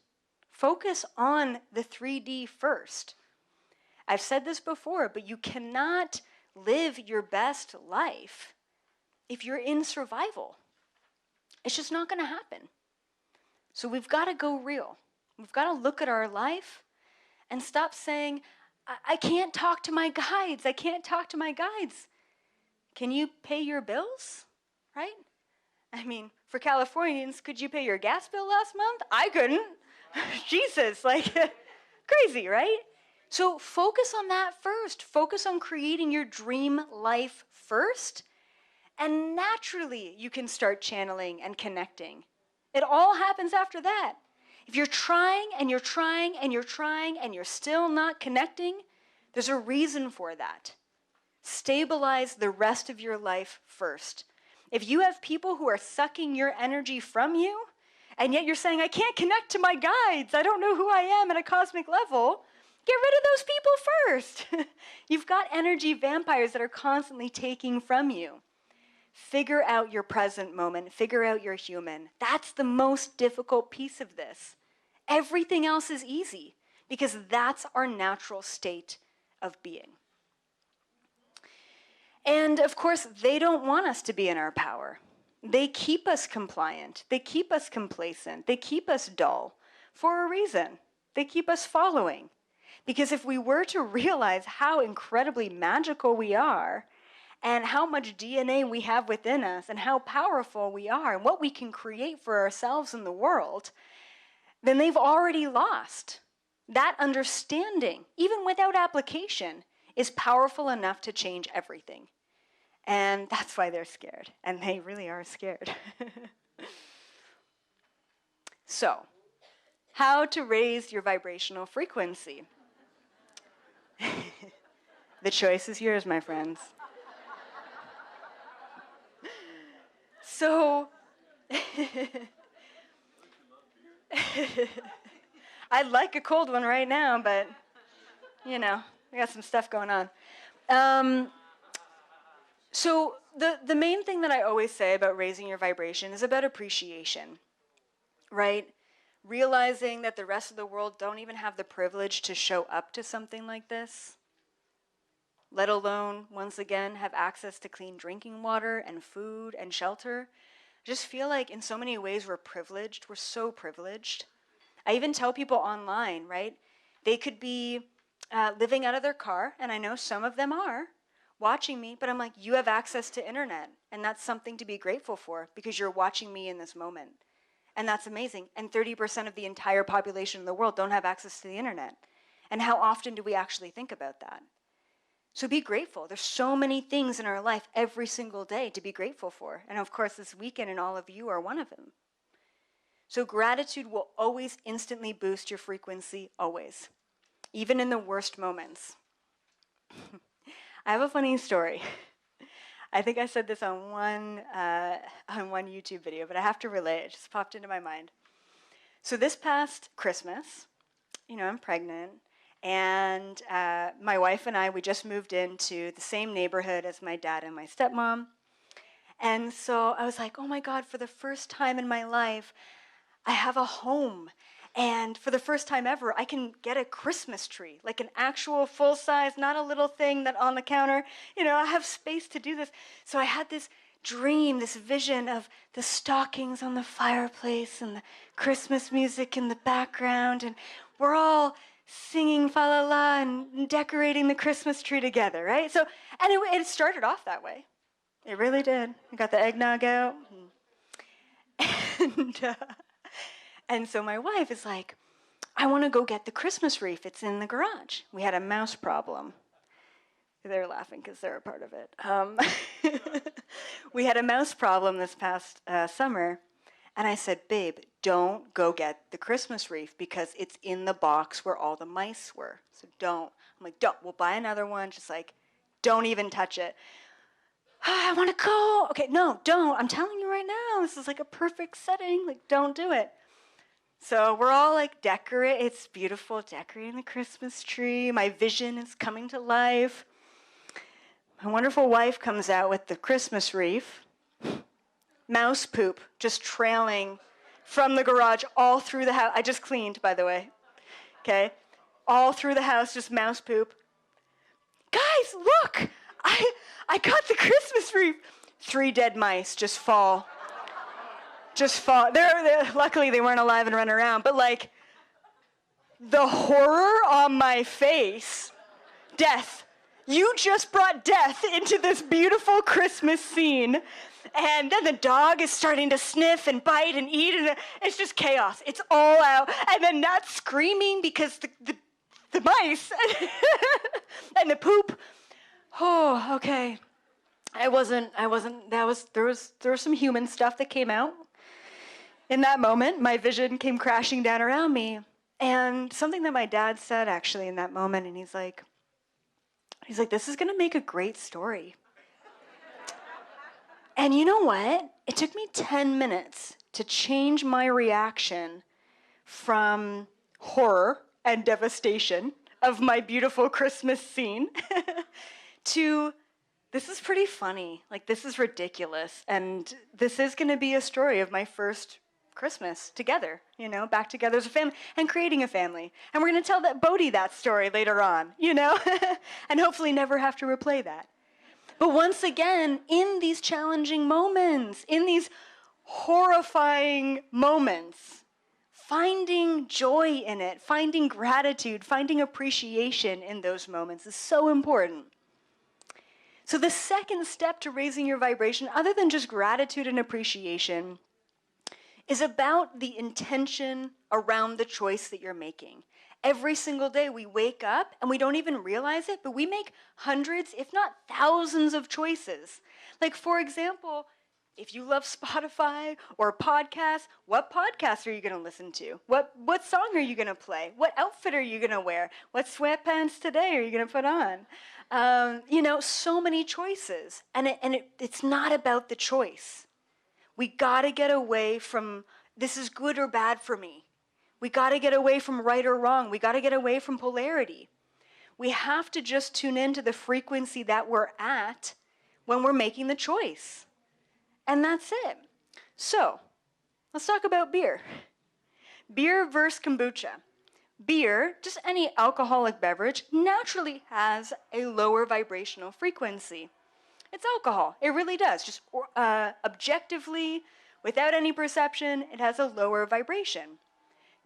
Focus on the 3D first. I've said this before, but you cannot live your best life if you're in survival. It's just not going to happen. So we've got to go real. We've got to look at our life and stop saying, I can't talk to my guides. I can't talk to my guides. Can you pay your bills? Right? I mean, for Californians, could you pay your gas bill last month? I couldn't. Jesus, like crazy, right? So focus on that first. Focus on creating your dream life first. And naturally, you can start channeling and connecting. It all happens after that. If you're trying and you're trying and you're trying and you're still not connecting, there's a reason for that. Stabilize the rest of your life first. If you have people who are sucking your energy from you, and yet you're saying, I can't connect to my guides, I don't know who I am at a cosmic level, get rid of those people first. You've got energy vampires that are constantly taking from you. Figure out your present moment. Figure out your human. That's the most difficult piece of this. Everything else is easy because that's our natural state of being. And of course, they don't want us to be in our power. They keep us compliant. They keep us complacent. They keep us dull for a reason. They keep us following. Because if we were to realize how incredibly magical we are, and how much DNA we have within us, and how powerful we are, and what we can create for ourselves in the world, then they've already lost. That understanding, even without application, is powerful enough to change everything. And that's why they're scared. And they really are scared. So, how to raise your vibrational frequency? The choice is yours, my friends. So, I'd like a cold one right now, but, you know, we got some stuff going on. So the main thing that I always say about raising your vibration is about appreciation, right? Realizing that the rest of the world don't even have the privilege to show up to something like this, let alone, once again, have access to clean drinking water and food and shelter. I just feel like in so many ways we're privileged. We're so privileged. I even tell people online, right? They could be living out of their car, and I know some of them are, watching me, but I'm like, you have access to internet, and that's something to be grateful for because you're watching me in this moment. And that's amazing. And 30% of the entire population in the world don't have access to the internet. And how often do we actually think about that? So be grateful. There's so many things in our life every single day to be grateful for. And of course, this weekend and all of you are one of them. So gratitude will always instantly boost your frequency, always. Even in the worst moments. I have a funny story. I think I said this on one YouTube video, but I have to relay it. It just popped into my mind. So this past Christmas, you know, I'm pregnant, and my wife and I, we just moved into the same neighborhood as my dad and my stepmom. And so I was like, oh my God, for the first time in my life, I have a home. And for the first time ever, I can get a Christmas tree, like an actual full size, not a little thing that on the counter. You know, I have space to do this. So I had this dream, this vision of the stockings on the fireplace and the Christmas music in the background. And we're all singing fa la la and decorating the Christmas tree together, right? So, and it started off that way. It really did. I got the eggnog out. And so my wife is like, I want to go get the Christmas wreath. It's in the garage. We had a mouse problem. They're laughing because they're a part of it. We had a mouse problem this past summer, and I said, babe, don't go get the Christmas wreath because it's in the box where all the mice were. So don't. I'm like, don't. We'll buy another one. Just like, don't even touch it. I want to go. Okay, no, don't. I'm telling you right now, this is like a perfect setting. Like, don't do it. So we're all like it's beautiful, decorating the Christmas tree. My vision is coming to life. My wonderful wife comes out with the Christmas wreath. Mouse poop just trailing from the garage all through the house. I just cleaned, by the way. Okay? All through the house, just mouse poop. Guys, look! I got the Christmas wreath. 3 dead mice just fall. Just fall. Luckily, they weren't alive and run around, but like, the horror on my face. Death. You just brought death into this beautiful Christmas scene. And then the dog is starting to sniff and bite and eat, and it's just chaos. It's all out. And then Nat's screaming because the mice and the poop. Oh, okay. There was some human stuff that came out. In that moment, my vision came crashing down around me. And something that my dad said actually in that moment, and he's like, this is gonna make a great story. And you know what? It took me 10 minutes to change my reaction from horror and devastation of my beautiful Christmas scene to, this is pretty funny. Like, this is ridiculous. And this is going to be a story of my first Christmas together, back together as a family and creating a family. And we're going to tell Bodhi that story later on, and hopefully never have to replay that. But once again, in these challenging moments, in these horrifying moments, finding joy in it, finding gratitude, finding appreciation in those moments is so important. So the second step to raising your vibration, other than just gratitude and appreciation, is about the intention around the choice that you're making. Every single day we wake up and we don't even realize it, but we make hundreds, if not thousands of choices. Like, for example, if you love Spotify or podcasts, what podcast are you going to listen to? What song are you going to play? What outfit are you going to wear? What sweatpants today are you going to put on? So many choices. And it's not about the choice. We got to get away from, this is good or bad for me. We got to get away from right or wrong. We got to get away from polarity. We have to just tune into the frequency that we're at when we're making the choice. And that's it. So, let's talk about beer. Beer versus kombucha. Beer, just any alcoholic beverage, naturally has a lower vibrational frequency. It's alcohol. It really does. Just objectively, without any perception, it has a lower vibration.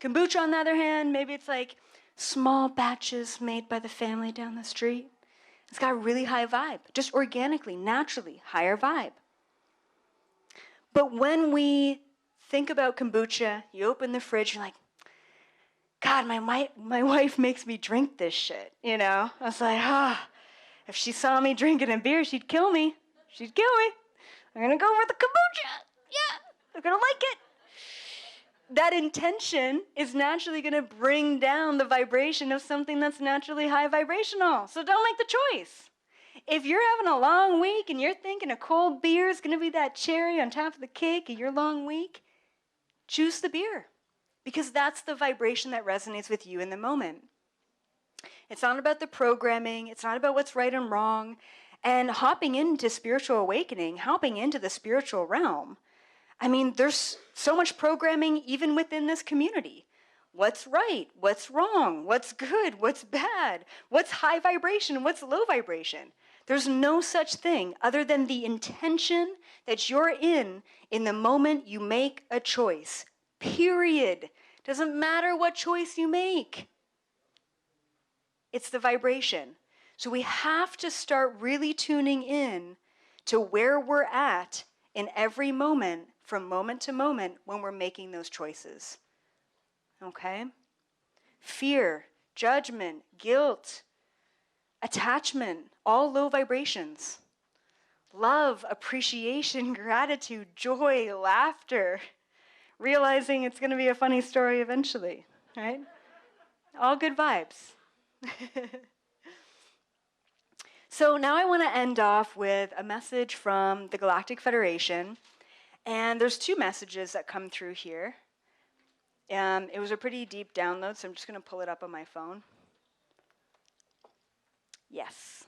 Kombucha, on the other hand, maybe it's like small batches made by the family down the street. It's got a really high vibe, just organically, naturally, higher vibe. But when we think about kombucha, you open the fridge, you're like, God, my wife makes me drink this shit, I was like, if she saw me drinking a beer, she'd kill me. She'd kill me. I'm going to go for the kombucha. Yeah, I'm going to like it. That intention is naturally going to bring down the vibration of something that's naturally high vibrational. So don't make the choice. If you're having a long week and you're thinking a cold beer is going to be that cherry on top of the cake of your long week, choose the beer. Because that's the vibration that resonates with you in the moment. It's not about the programming. It's not about what's right and wrong. And hopping into spiritual awakening, hopping into the spiritual realm, there's so much programming even within this community. What's right? What's wrong? What's good? What's bad? What's high vibration? What's low vibration? There's no such thing other than the intention that you're in the moment you make a choice. Period. Doesn't matter what choice you make. It's the vibration. So we have to start really tuning in to where we're at in every moment, from moment to moment, when we're making those choices. Okay? Fear, judgment, guilt, attachment, all low vibrations. Love, appreciation, gratitude, joy, laughter. Realizing it's going to be a funny story eventually, right? All good vibes. So now I want to end off with a message from the Galactic Federation. And there's two messages that come through here. It was a pretty deep download, so I'm just going to pull it up on my phone. Yes.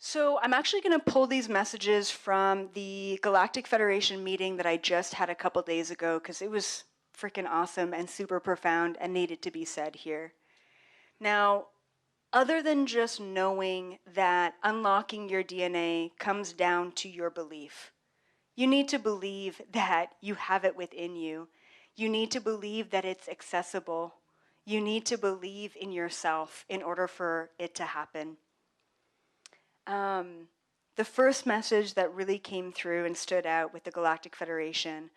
So I'm actually going to pull these messages from the Galactic Federation meeting that I just had a couple days ago, because it was freaking awesome and super profound and needed to be said here. Now, other than just knowing that unlocking your DNA comes down to your belief, you need to believe that you have it within you. You need to believe that it's accessible. You need to believe in yourself in order for it to happen. The first message that really came through and stood out with the Galactic Federation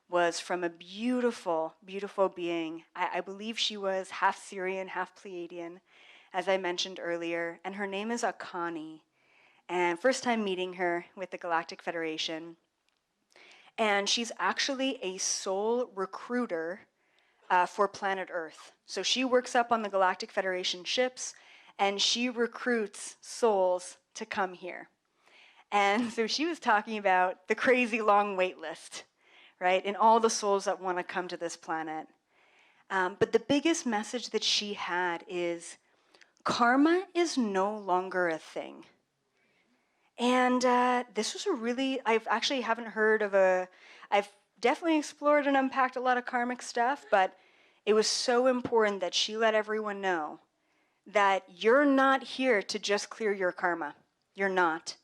was from a beautiful, beautiful being. I believe she was half Syrian, half Pleiadian, as I mentioned earlier, and her name is Akani. And first time meeting her with the Galactic Federation. And she's actually a soul recruiter for planet Earth. So she works up on the Galactic Federation ships, and she recruits souls to come here. And so she was talking about the crazy long wait list, right? And all the souls that want to come to this planet. But the biggest message that she had is karma is no longer a thing. And this was a really, I've actually haven't heard of I've definitely explored and unpacked a lot of karmic stuff, but it was so important that she let everyone know that you're not here to just clear your karma. You're not.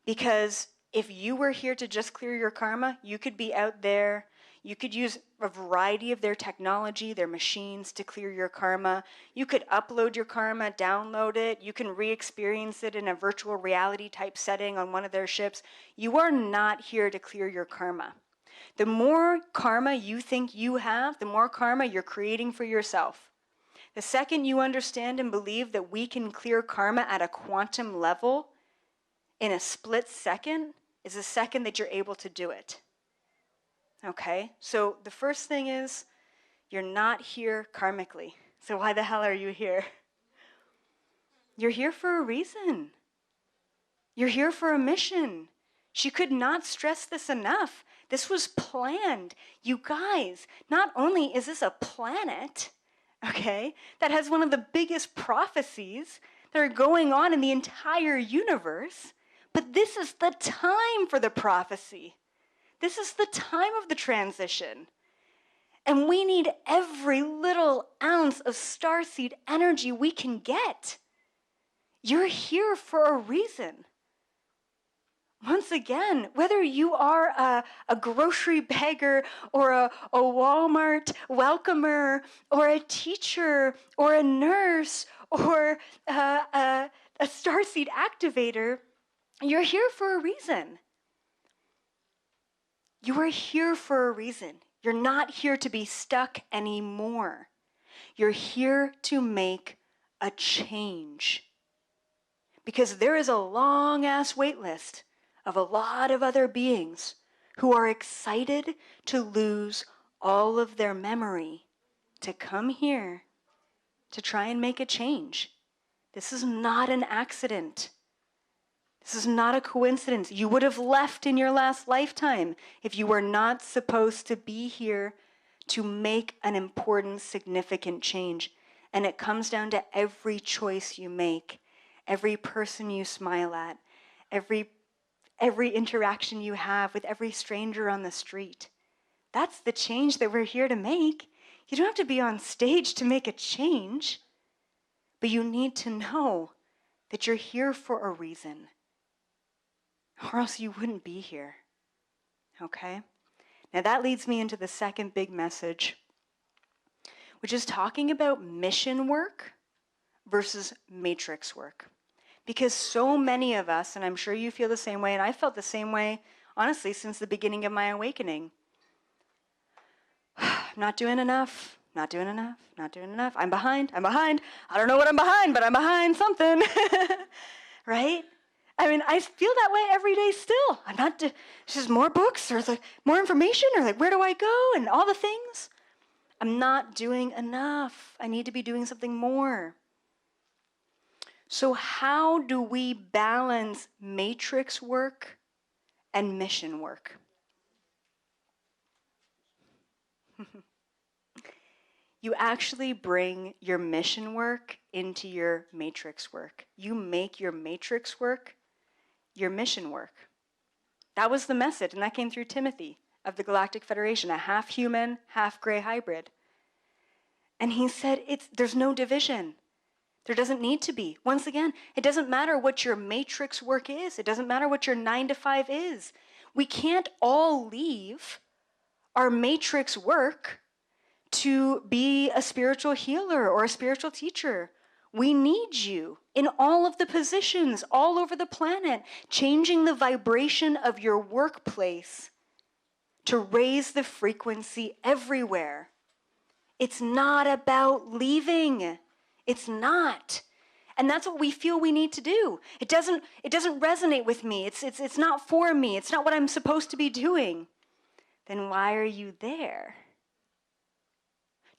Because if you were here to just clear your karma, you could be out there, you could use a variety of their technology, their machines to clear your karma. You could upload your karma, download it. You can re-experience it in a virtual reality type setting on one of their ships. You are not here to clear your karma. The more karma you think you have, the more karma you're creating for yourself. The second you understand and believe that we can clear karma at a quantum level in a split second is the second that you're able to do it. Okay, so the first thing is you're not here karmically. So why the hell are you here? You're here for a reason. You're here for a mission. She could not stress this enough. This was planned. You guys, not only is this a planet, okay, that has one of the biggest prophecies that are going on in the entire universe, but this is the time for the prophecy. This is the time of the transition. And we need every little ounce of starseed energy we can get. You're here for a reason. Once again, whether you are a grocery bagger or a Walmart welcomer or a teacher or a nurse or a starseed activator, you're here for a reason. You are here for a reason. You're not here to be stuck anymore. You're here to make a change. Because there is a long-ass wait list of a lot of other beings who are excited to lose all of their memory to come here to try and make a change. This is not an accident. This is not a coincidence. You would have left in your last lifetime if you were not supposed to be here to make an important, significant change. And it comes down to every choice you make, every person you smile at, every interaction you have with every stranger on the street. That's the change that we're here to make. You don't have to be on stage to make a change, but you need to know that you're here for a reason, or else you wouldn't be here. Okay? Now that leads me into the second big message, which is talking about mission work versus matrix work. Because so many of us, and I'm sure you feel the same way, and I felt the same way, honestly, since the beginning of my awakening. I'm not doing enough, not doing enough, not doing enough. I'm behind. I don't know what I'm behind, but I'm behind something, right? I mean, I feel that way every day still. I'm not, it's just more books or like more information or like where do I go and all the things. I'm not doing enough. I need to be doing something more. So how do we balance matrix work and mission work? You actually bring your mission work into your matrix work. You make your matrix work your mission work. That was the message, and that came through Timothy of the Galactic Federation, a half human, half gray hybrid. And he said, there's no division. There doesn't need to be. Once again, it doesn't matter what your matrix work is. It doesn't matter what your 9 to 5 is. We can't all leave our matrix work to be a spiritual healer or a spiritual teacher. We need you in all of the positions all over the planet, changing the vibration of your workplace to raise the frequency everywhere. It's not about leaving. It's not. And that's what we feel we need to do. It doesn't resonate with me. It's not for me. It's not what I'm supposed to be doing. Then why are you there?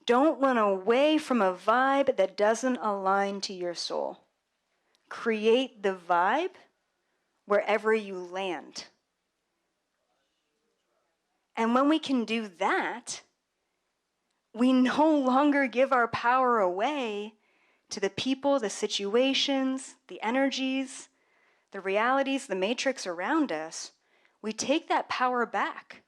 Don't run away from a vibe that doesn't align to your soul. Create the vibe wherever you land. And when we can do that, we no longer give our power away to the people, the situations, the energies, the realities, the matrix around us. We take that power back.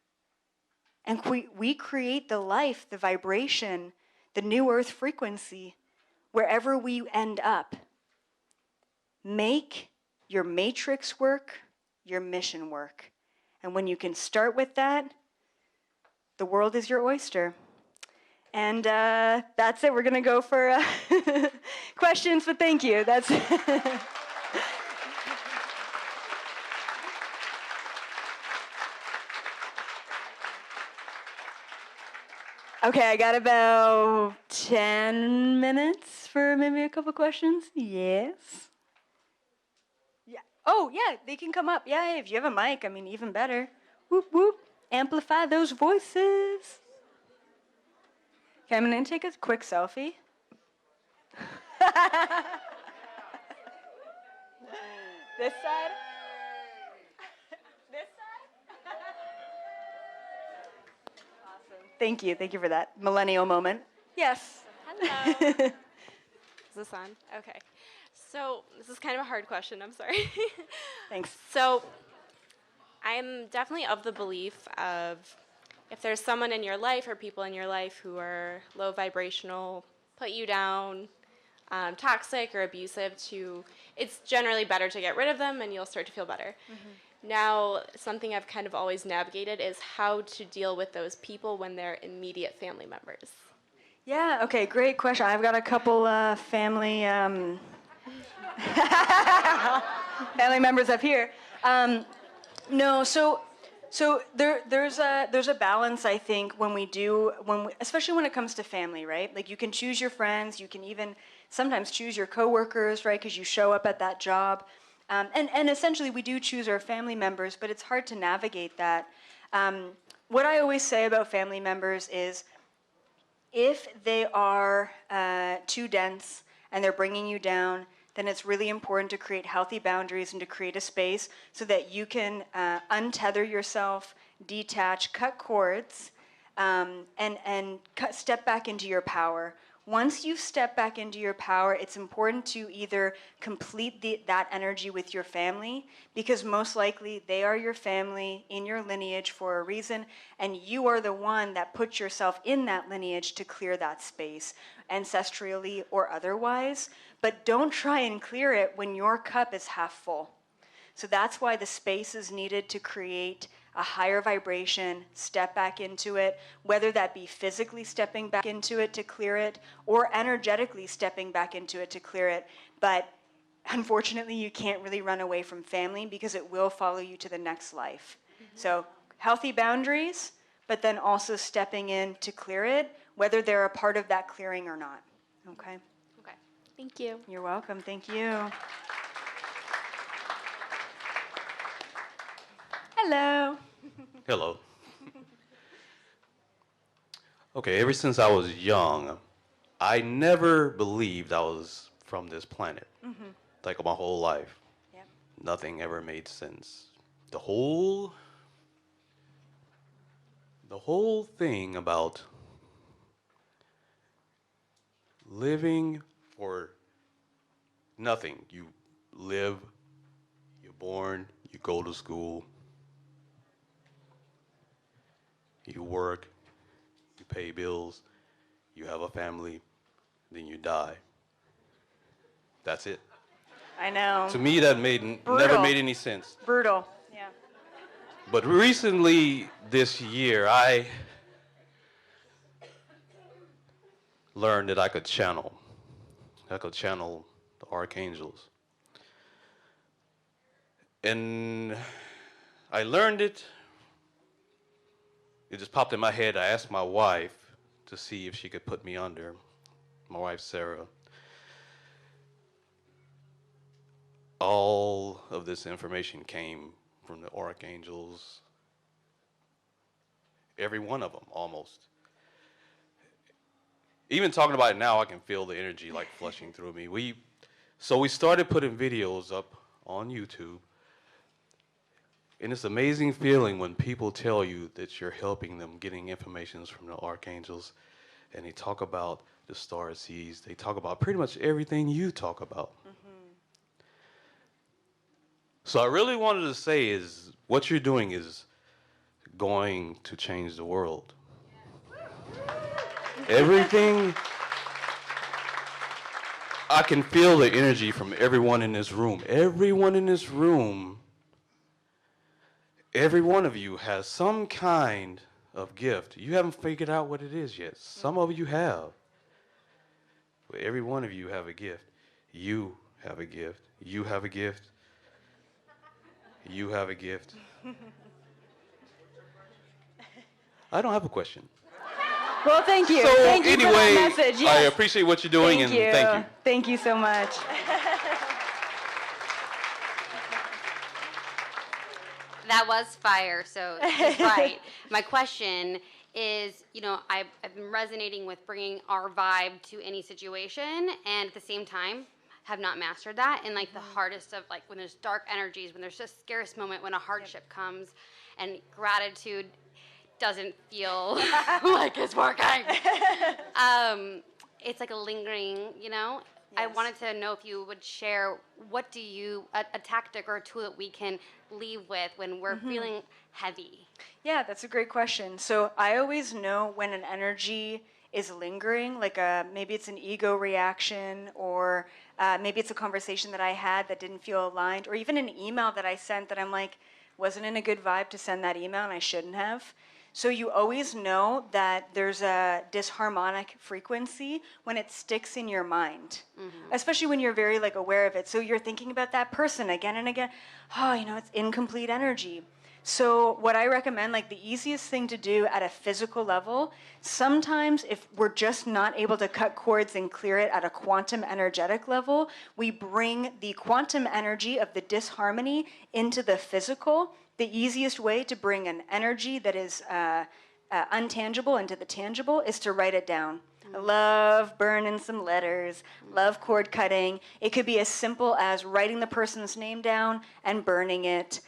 And we create the life, the vibration, the new earth frequency, wherever we end up. Make your matrix work your mission work. And when you can start with that, the world is your oyster. And that's it. We're going to go for questions, but thank you. That's Okay, I got about 10 minutes for maybe a couple questions. Yes. Yeah. Oh, yeah, they can come up. Yeah, if you have a mic, I mean, even better. Whoop, whoop. Amplify those voices. Okay, I'm going to take a quick selfie. This side? This side? Awesome. Thank you for that millennial moment. Yes. Hello. Is this on? Okay. So this is kind of a hard question. I'm sorry. Thanks. So I'm definitely of the belief of if there's someone in your life or people in your life who are low vibrational, put you down, toxic or abusive, it's generally better to get rid of them and you'll start to feel better. Mm-hmm. Now, something I've kind of always navigated is how to deal with those people when they're immediate family members. Yeah, okay, great question. I've got a couple family family members up here. So there's a balance, I think, especially when it comes to family, right? Like you can choose your friends, you can even sometimes choose your coworkers, right? Because you show up at that job, and essentially we do choose our family members, but it's hard to navigate that. What I always say about family members is, if they are too dense and they're bringing you down, then it's really important to create healthy boundaries and to create a space so that you can untether yourself, detach, cut cords, and step back into your power. Once you step back into your power, it's important to either complete that energy with your family, because most likely they are your family in your lineage for a reason, and you are the one that puts yourself in that lineage to clear that space, ancestrally or otherwise. But don't try and clear it when your cup is half full. So that's why the space is needed to create a higher vibration, step back into it, whether that be physically stepping back into it to clear it or energetically stepping back into it to clear it. But unfortunately, you can't really run away from family because it will follow you to the next life. Mm-hmm. So healthy boundaries, but then also stepping in to clear it, whether they're a part of that clearing or not. Okay? Okay. Thank you. You're welcome. Thank you. Hello. Hello. Okay, ever since I was young, I never believed I was from this planet. Like my whole life. Yep. Nothing ever made sense. The whole thing about living for nothing. You live, you're born, you go to school, you work, you pay bills, you have a family, then you die. That's it. I know. To me, that Brutal. never made any sense. Brutal. Yeah. But recently, this year, I learned that I could channel. I could channel the archangels. And I learned it. It just popped in my head. I asked my wife to see if she could put me under. My wife, Sarah. All of this information came from the archangels. Every one of them, almost. Even talking about it now, I can feel the energy like flushing through me. So we started putting videos up on YouTube. And it's an amazing feeling when people tell you that you're helping them getting information from the archangels. And they talk about the star seeds. They talk about pretty much everything you talk about. So I really wanted to say is what you're doing is going to change the world. Everything, I can feel the energy from everyone in this room. Everyone in this room, every one of you has some kind of gift. You haven't figured out what it is yet. Some of you have. But every one of you have a gift. You have a gift. You have a gift. You have a gift. I don't have a question. Well, thank you. So Thank you anyway, for that message. Yes. I appreciate what you're doing and thank you. Thank you so much. That was fire, so he's right. My question is, I've been resonating with bringing our vibe to any situation, and at the same time, have not mastered that. And the hardest of when there's dark energies, when there's just scariest moment, when a hardship comes, and gratitude doesn't feel like it's working. It's like a lingering, Yes. I wanted to know if you would share what do you, a tactic or a tool that we can leave with when we're feeling heavy? Yeah, that's a great question. So I always know when an energy is lingering, maybe it's an ego reaction, or maybe it's a conversation that I had that didn't feel aligned, or even an email that I sent that I'm wasn't in a good vibe to send that email and I shouldn't have. So you always know that there's a disharmonic frequency when it sticks in your mind, especially when you're very aware of it. So you're thinking about that person again and again. Oh, it's incomplete energy. So what I recommend, the easiest thing to do at a physical level, sometimes if we're just not able to cut cords and clear it at a quantum energetic level, we bring the quantum energy of the disharmony into the physical. The easiest way to bring an energy that is untangible into the tangible is to write it down. I love burning some letters, love cord cutting. It could be as simple as writing the person's name down and burning it.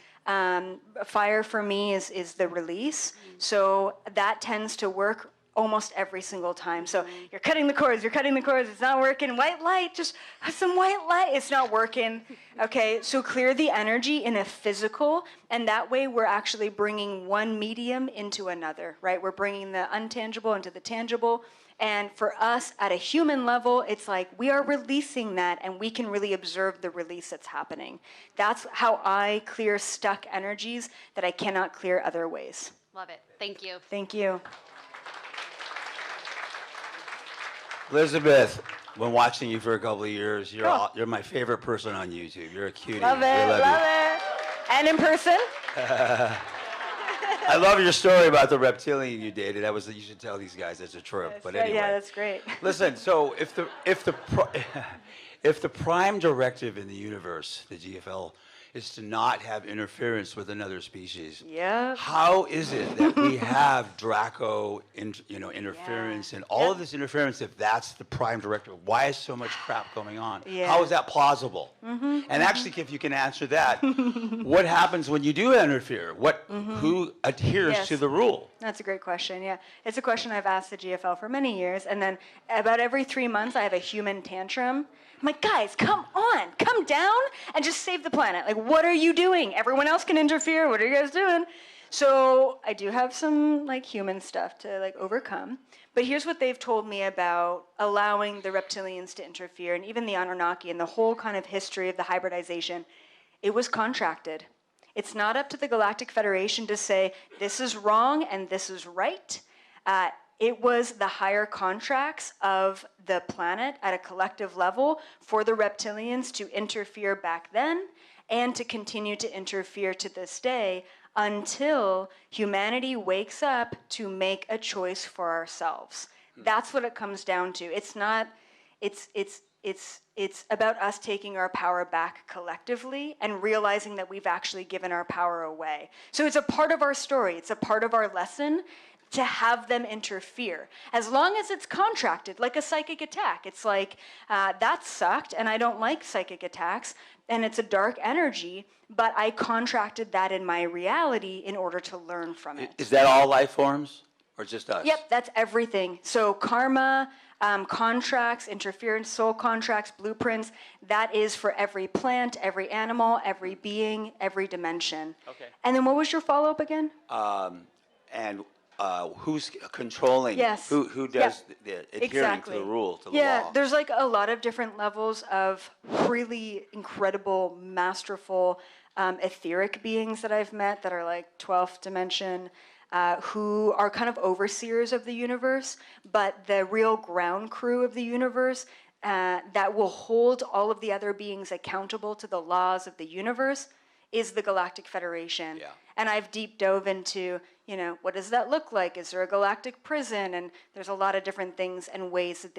Fire for me is the release. So that tends to work almost every single time. So you're cutting the cords, it's not working. White light, just have some white light. It's not working. Okay, so clear the energy in a physical, and that way we're actually bringing one medium into another, right? We're bringing the untangible into the tangible. And for us, at a human level, it's we are releasing that, and we can really observe the release that's happening. That's how I clear stuck energies that I cannot clear other ways. Love it. Thank you. Thank you. Elizabeth, been watching you for a couple of years. You're my favorite person on YouTube. You're a cutie. Love it, I love it. And in person? I love your story about the reptilian you dated. You should tell these guys it's a trip. Yes, But yeah, anyway. yeah, that's great. Listen, so if the prime directive in the universe, the GFL, is to not have interference with another species, Yep. how is it that we have Draco, interference and all of this interference if that's the prime directive? Why is so much crap going on? Yeah. How is that plausible? And actually, if you can answer that, what happens when you do interfere? Who adheres Yes. to the rule? That's a great question, yeah. It's a question I've asked the GFL for many years, and then about every 3 months I have a human tantrum. I'm like, guys, come on, come down and just save the planet. Like, what are you doing? Everyone else can interfere. What are you guys doing? So I do have some like human stuff to like overcome. But here's what they've told me about allowing the reptilians to interfere, and even the Anunnaki and the whole kind of history of the hybridization. It was contracted. It's not up to the Galactic Federation to say, this is wrong and this is right. It was the higher contracts of the planet at a collective level for the reptilians to interfere back then and to continue to interfere to this day until humanity wakes up to make a choice for ourselves. That's what it comes down to. It's not, it's about us taking our power back collectively and realizing that we've actually given our power away. So it's a part of our story. It's a part of our lesson to have them interfere. As long as it's contracted, like a psychic attack. It's like, that sucked, and I don't like psychic attacks, and it's a dark energy, but I contracted that in my reality in order to learn from it. Is that all life forms or just us? Yep, that's everything. So karma, contracts, interference, soul contracts, blueprints, that is for every plant, every animal, every being, every dimension. Okay. And then what was your follow-up again? Who's controlling? Yes. Who does the adhering to the rule, to the law? Yeah, there's like a lot of different levels of really incredible, masterful, etheric beings that I've met that are like 12th dimension, who are kind of overseers of the universe, but the real ground crew of the universe that will hold all of the other beings accountable to the laws of the universe is the Galactic Federation. Yeah. And I've deep dove into, what does that look like? Is there a galactic prison? And there's a lot of different things and ways that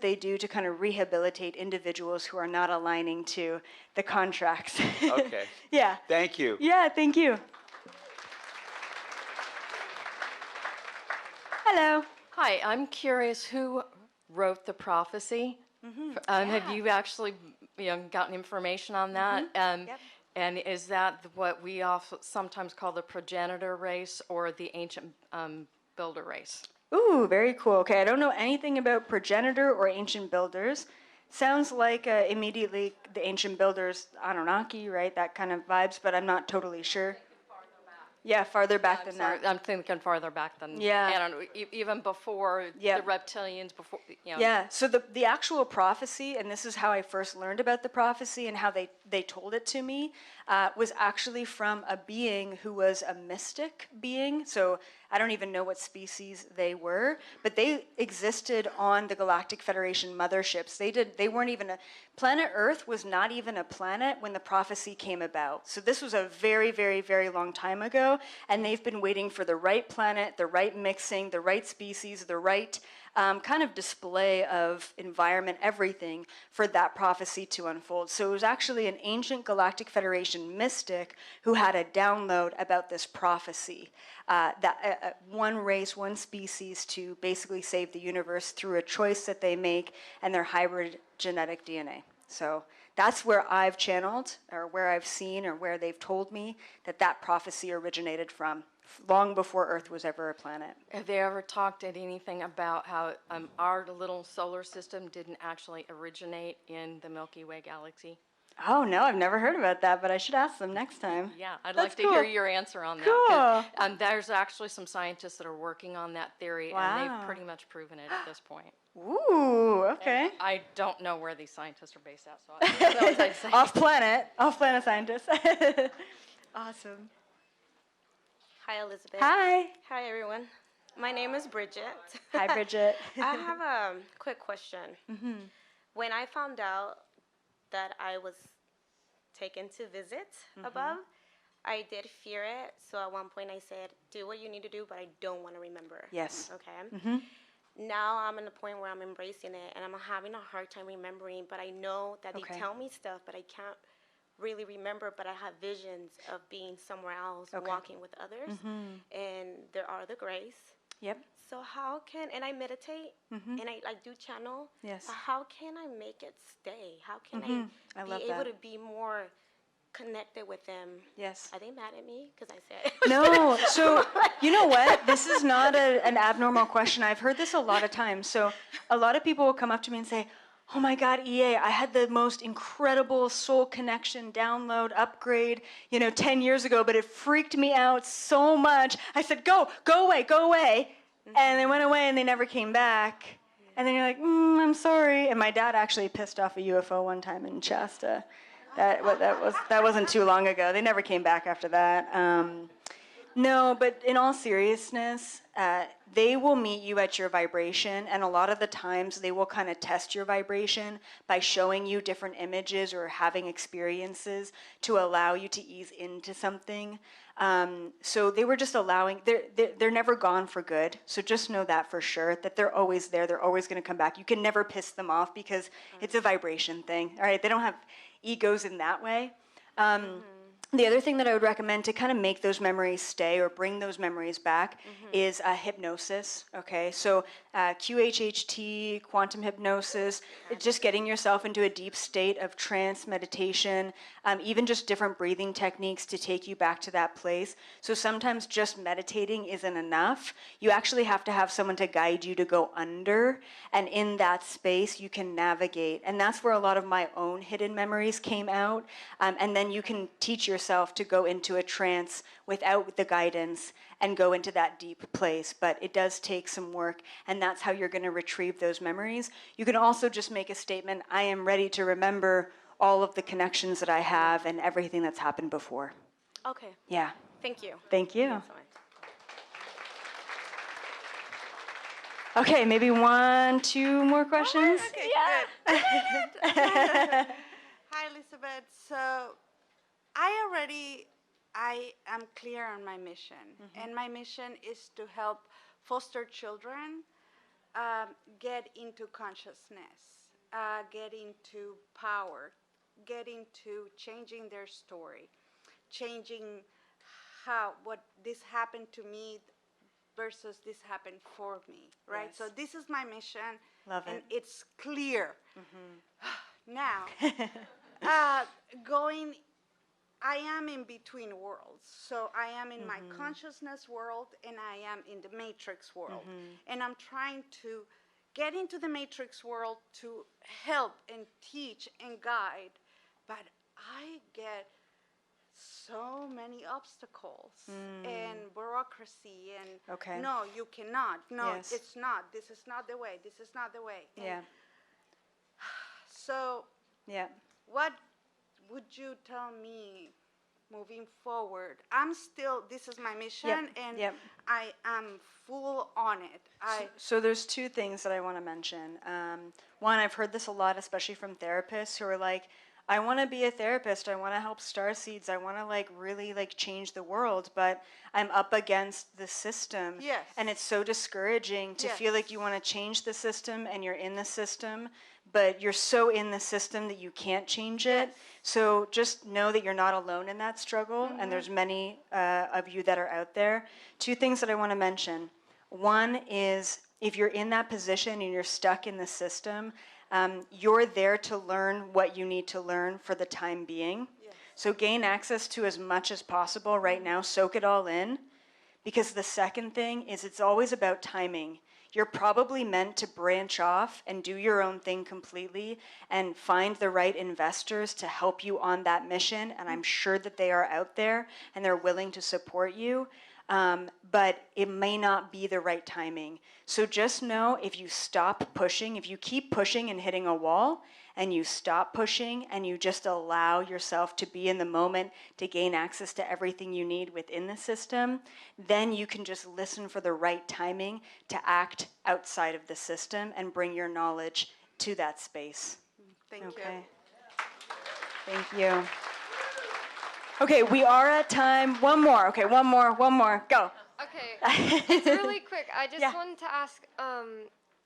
they do to kind of rehabilitate individuals who are not aligning to the contracts. Okay. Yeah. Thank you. Yeah, thank you. Hello. Hi, I'm curious who wrote the prophecy. Have you actually gotten information on that? Yep. And is that what we sometimes call the progenitor race or the ancient builder race? Ooh, very cool. Okay, I don't know anything about progenitor or ancient builders. Sounds like immediately the ancient builders, Anunnaki, right? That kind of vibes, but I'm not totally sure. Yeah, farther back than that. I'm thinking farther back than Yeah. I don't know, even before Yeah. the reptilians, before Yeah, so the actual prophecy, and this is how I first learned about the prophecy and how they told it to me, was actually from a being who was a mystic being. So I don't even know what species they were, but they existed on the Galactic Federation motherships. They weren't even planet Earth was not even a planet when the prophecy came about. So this was a very, very, very long time ago, and they've been waiting for the right planet, the right mixing, the right species, the right kind of display of environment, everything, for that prophecy to unfold. So it was actually an ancient Galactic Federation mystic who had a download about this prophecy, that one race, one species to basically save the universe through a choice that they make and their hybrid genetic DNA. So that's where I've channeled, or where I've seen, or where they've told me that prophecy originated from, long before Earth was ever a planet. Have they ever talked at anything about how our little solar system didn't actually originate in the Milky Way galaxy? Oh, no, I've never heard about that, but I should ask them next time. Yeah, I'd That's like to cool. hear your answer on that. Cool. 'Cause, there's actually some scientists that are working on that theory, and Wow. they've pretty much proven it at this point. Ooh, okay. I don't know where these scientists are based at, so that's what I'd say. Off-planet scientists. Awesome. Hi, Elizabeth. Hi. Hi, everyone. My name is Bridget. Hi, Bridget. I have a quick question. When I found out that I was taken to visit above, I did fear it. So at one point I said, do what you need to do, but I don't want to remember. Yes. Okay. Now I'm in the point where I'm embracing it, and I'm having a hard time remembering, but I know that Okay. they tell me stuff, but I can't really remember, but I have visions of being somewhere else, Okay. walking with others, and there are the grace. Yep. So how can, and I meditate, and I do channel. Yes. How can I make it stay? How can I I love be able that. to be more connected with them? Yes. Are they mad at me? Because I said No. So, you know what? This is not an abnormal question. I've heard this a lot of times. So, a lot of people will come up to me and say, oh my God, EA, I had the most incredible soul connection download upgrade, 10 years ago, but it freaked me out so much. I said, go away, go away. And they went away and they never came back. And then you're like, I'm sorry. And my dad actually pissed off a UFO one time in Shasta. That wasn't too long ago. They never came back after that. No, but in all seriousness, they will meet you at your vibration, and a lot of the times they will kind of test your vibration by showing you different images or having experiences to allow you to ease into something. So they were just allowing, they're never gone for good. So just know that for sure, that they're always there. They're always going to come back. You can never piss them off because it's a vibration thing. All right, they don't have egos in that way. The other thing that I would recommend to kind of make those memories stay or bring those memories back is hypnosis, okay? So QHHT, quantum hypnosis, just getting yourself into a deep state of trance, meditation, even just different breathing techniques to take you back to that place. So sometimes just meditating isn't enough. You actually have to have someone to guide you to go under, and in that space you can navigate. And that's where a lot of my own hidden memories came out. And then you can teach yourself to go into a trance without the guidance and go into that deep place. But it does take some work, and that's how you're going to retrieve those memories. You can also just make a statement, I am ready to remember all of the connections that I have and everything that's happened before. Okay. Yeah. Thank you. Thank you. Thanks so much. Okay, maybe 1, 2 more questions. Okay, Yeah. good. Hi, Elizabeth. So I am clear on my mission, and my mission is to help foster children get into consciousness, get into power, get into changing their story, changing what this happened to me versus this happened for me, right? Yes. So this is my mission, Love and it. it's clear. Now, I am in between worlds. So I am in my consciousness world, and I am in the matrix world. And I'm trying to get into the matrix world to help and teach and guide, but I get so many obstacles and bureaucracy and Okay. no, you cannot. No, Yes. it's not. This is not the way. This is not the way. And Yeah. so Yeah. what would you tell me moving forward? This is my mission, and Yep. I am full on it. So there's 2 things that I want to mention. One, I've heard this a lot, especially from therapists who are like, I want to be a therapist. I want to help starseeds. I want to really change the world, but I'm up against the system. Yes. And it's so discouraging to Yes. feel like you want to change the system and you're in the system, but you're so in the system that you can't change it. Yes. So just know that you're not alone in that struggle, and there's many of you that are out there. 2 things that I want to mention. One is if you're in that position and you're stuck in the system, you're there to learn what you need to learn for the time being. Yes. So gain access to as much as possible right now. Soak it all in. Because the second thing is it's always about timing. You're probably meant to branch off and do your own thing completely and find the right investors to help you on that mission. And I'm sure that they are out there and they're willing to support you. But it may not be the right timing. So just know if you stop pushing, if you keep pushing and hitting a wall, and you stop pushing and you just allow yourself to be in the moment to gain access to everything you need within the system, then you can just listen for the right timing to act outside of the system and bring your knowledge to that space. Thank Okay. you. Thank you. Okay, we are at time. One more. Okay, one more. Go. Okay, it's really quick. I just Yeah. wanted to ask,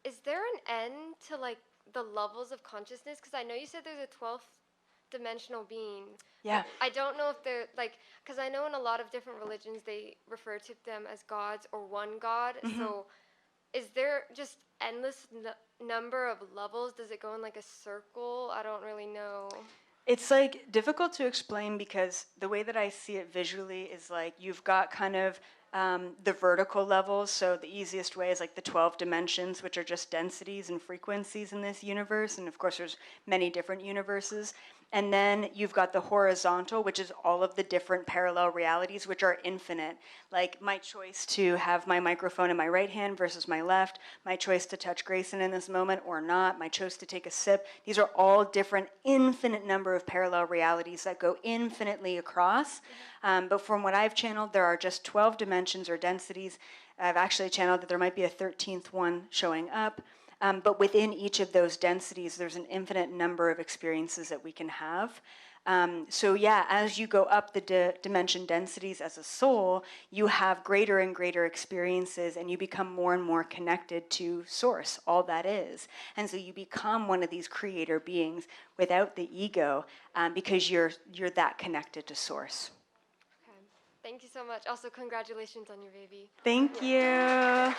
is there an end to like the levels of consciousness? Because I know you said there's a 12th dimensional being. Yeah. I don't know if they're like, because I know in a lot of different religions they refer to them as gods or one god. So is there just endless number of levels? Does it go in like a circle? I don't really know. It's like difficult to explain because the way that I see it visually is like you've got kind of the vertical levels. So the easiest way is like the 12 dimensions, which are just densities and frequencies in this universe. And of course, there's many different universes. And then you've got the horizontal, which is all of the different parallel realities, which are infinite. Like my choice to have my microphone in my right hand versus my left, my choice to touch Grayson in this moment or not, my choice to take a sip. These are all different, infinite number of parallel realities that go infinitely across. But from what I've channeled, there are just 12 dimensions or densities. I've actually channeled that there might be a 13th one showing up. But within each of those densities, there's an infinite number of experiences that we can have. So yeah, as you go up the dimension densities as a soul, you have greater and greater experiences and you become more and more connected to Source, all that is. And so you become one of these creator beings without the ego because you're that connected to Source. Okay. Thank you so much. Also, congratulations on your baby. Thank you.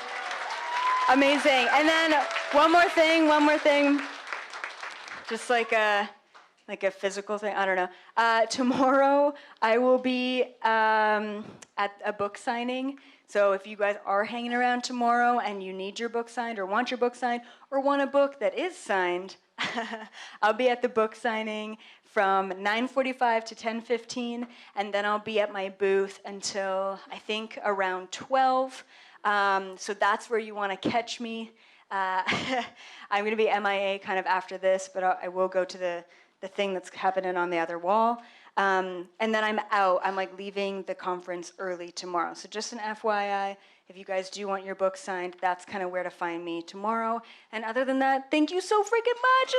Amazing. And then one more thing, just like a physical thing, I don't know. Tomorrow I will be at a book signing. So if you guys are hanging around tomorrow and you need your book signed or want your book signed or want a book that is signed, I'll be at the book signing from 9:45 to 10:15, and then I'll be at my booth until I think around 12. So that's where you want to catch me. I'm going to be MIA kind of after this, but I will go to the thing that's happening on the other wall. And then I'm out. I'm like leaving the conference early tomorrow. So just an FYI, if you guys do want your book signed, that's kind of where to find me tomorrow. And other than that, thank you so freaking much. I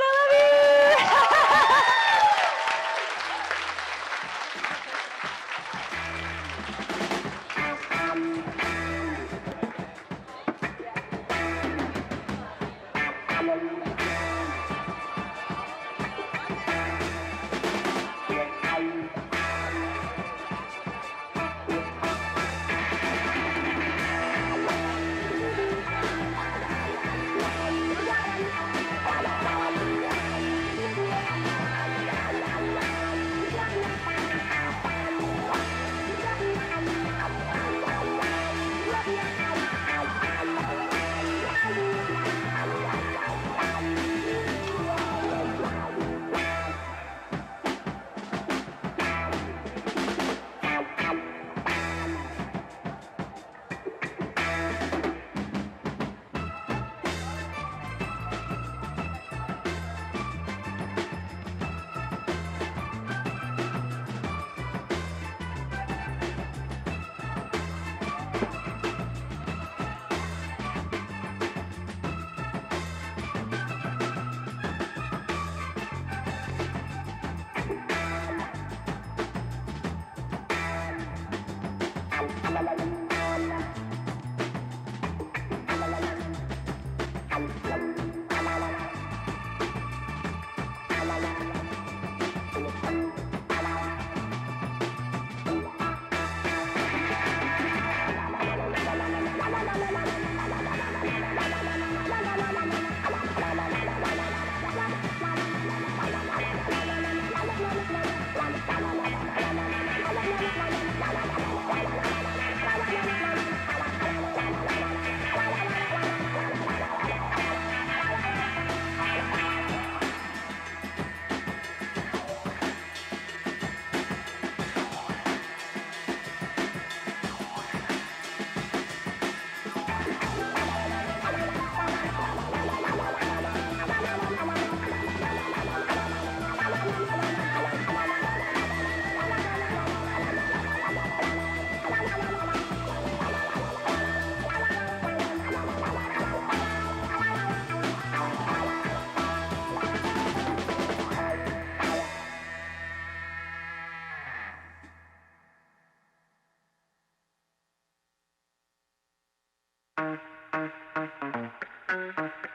love you. Bye.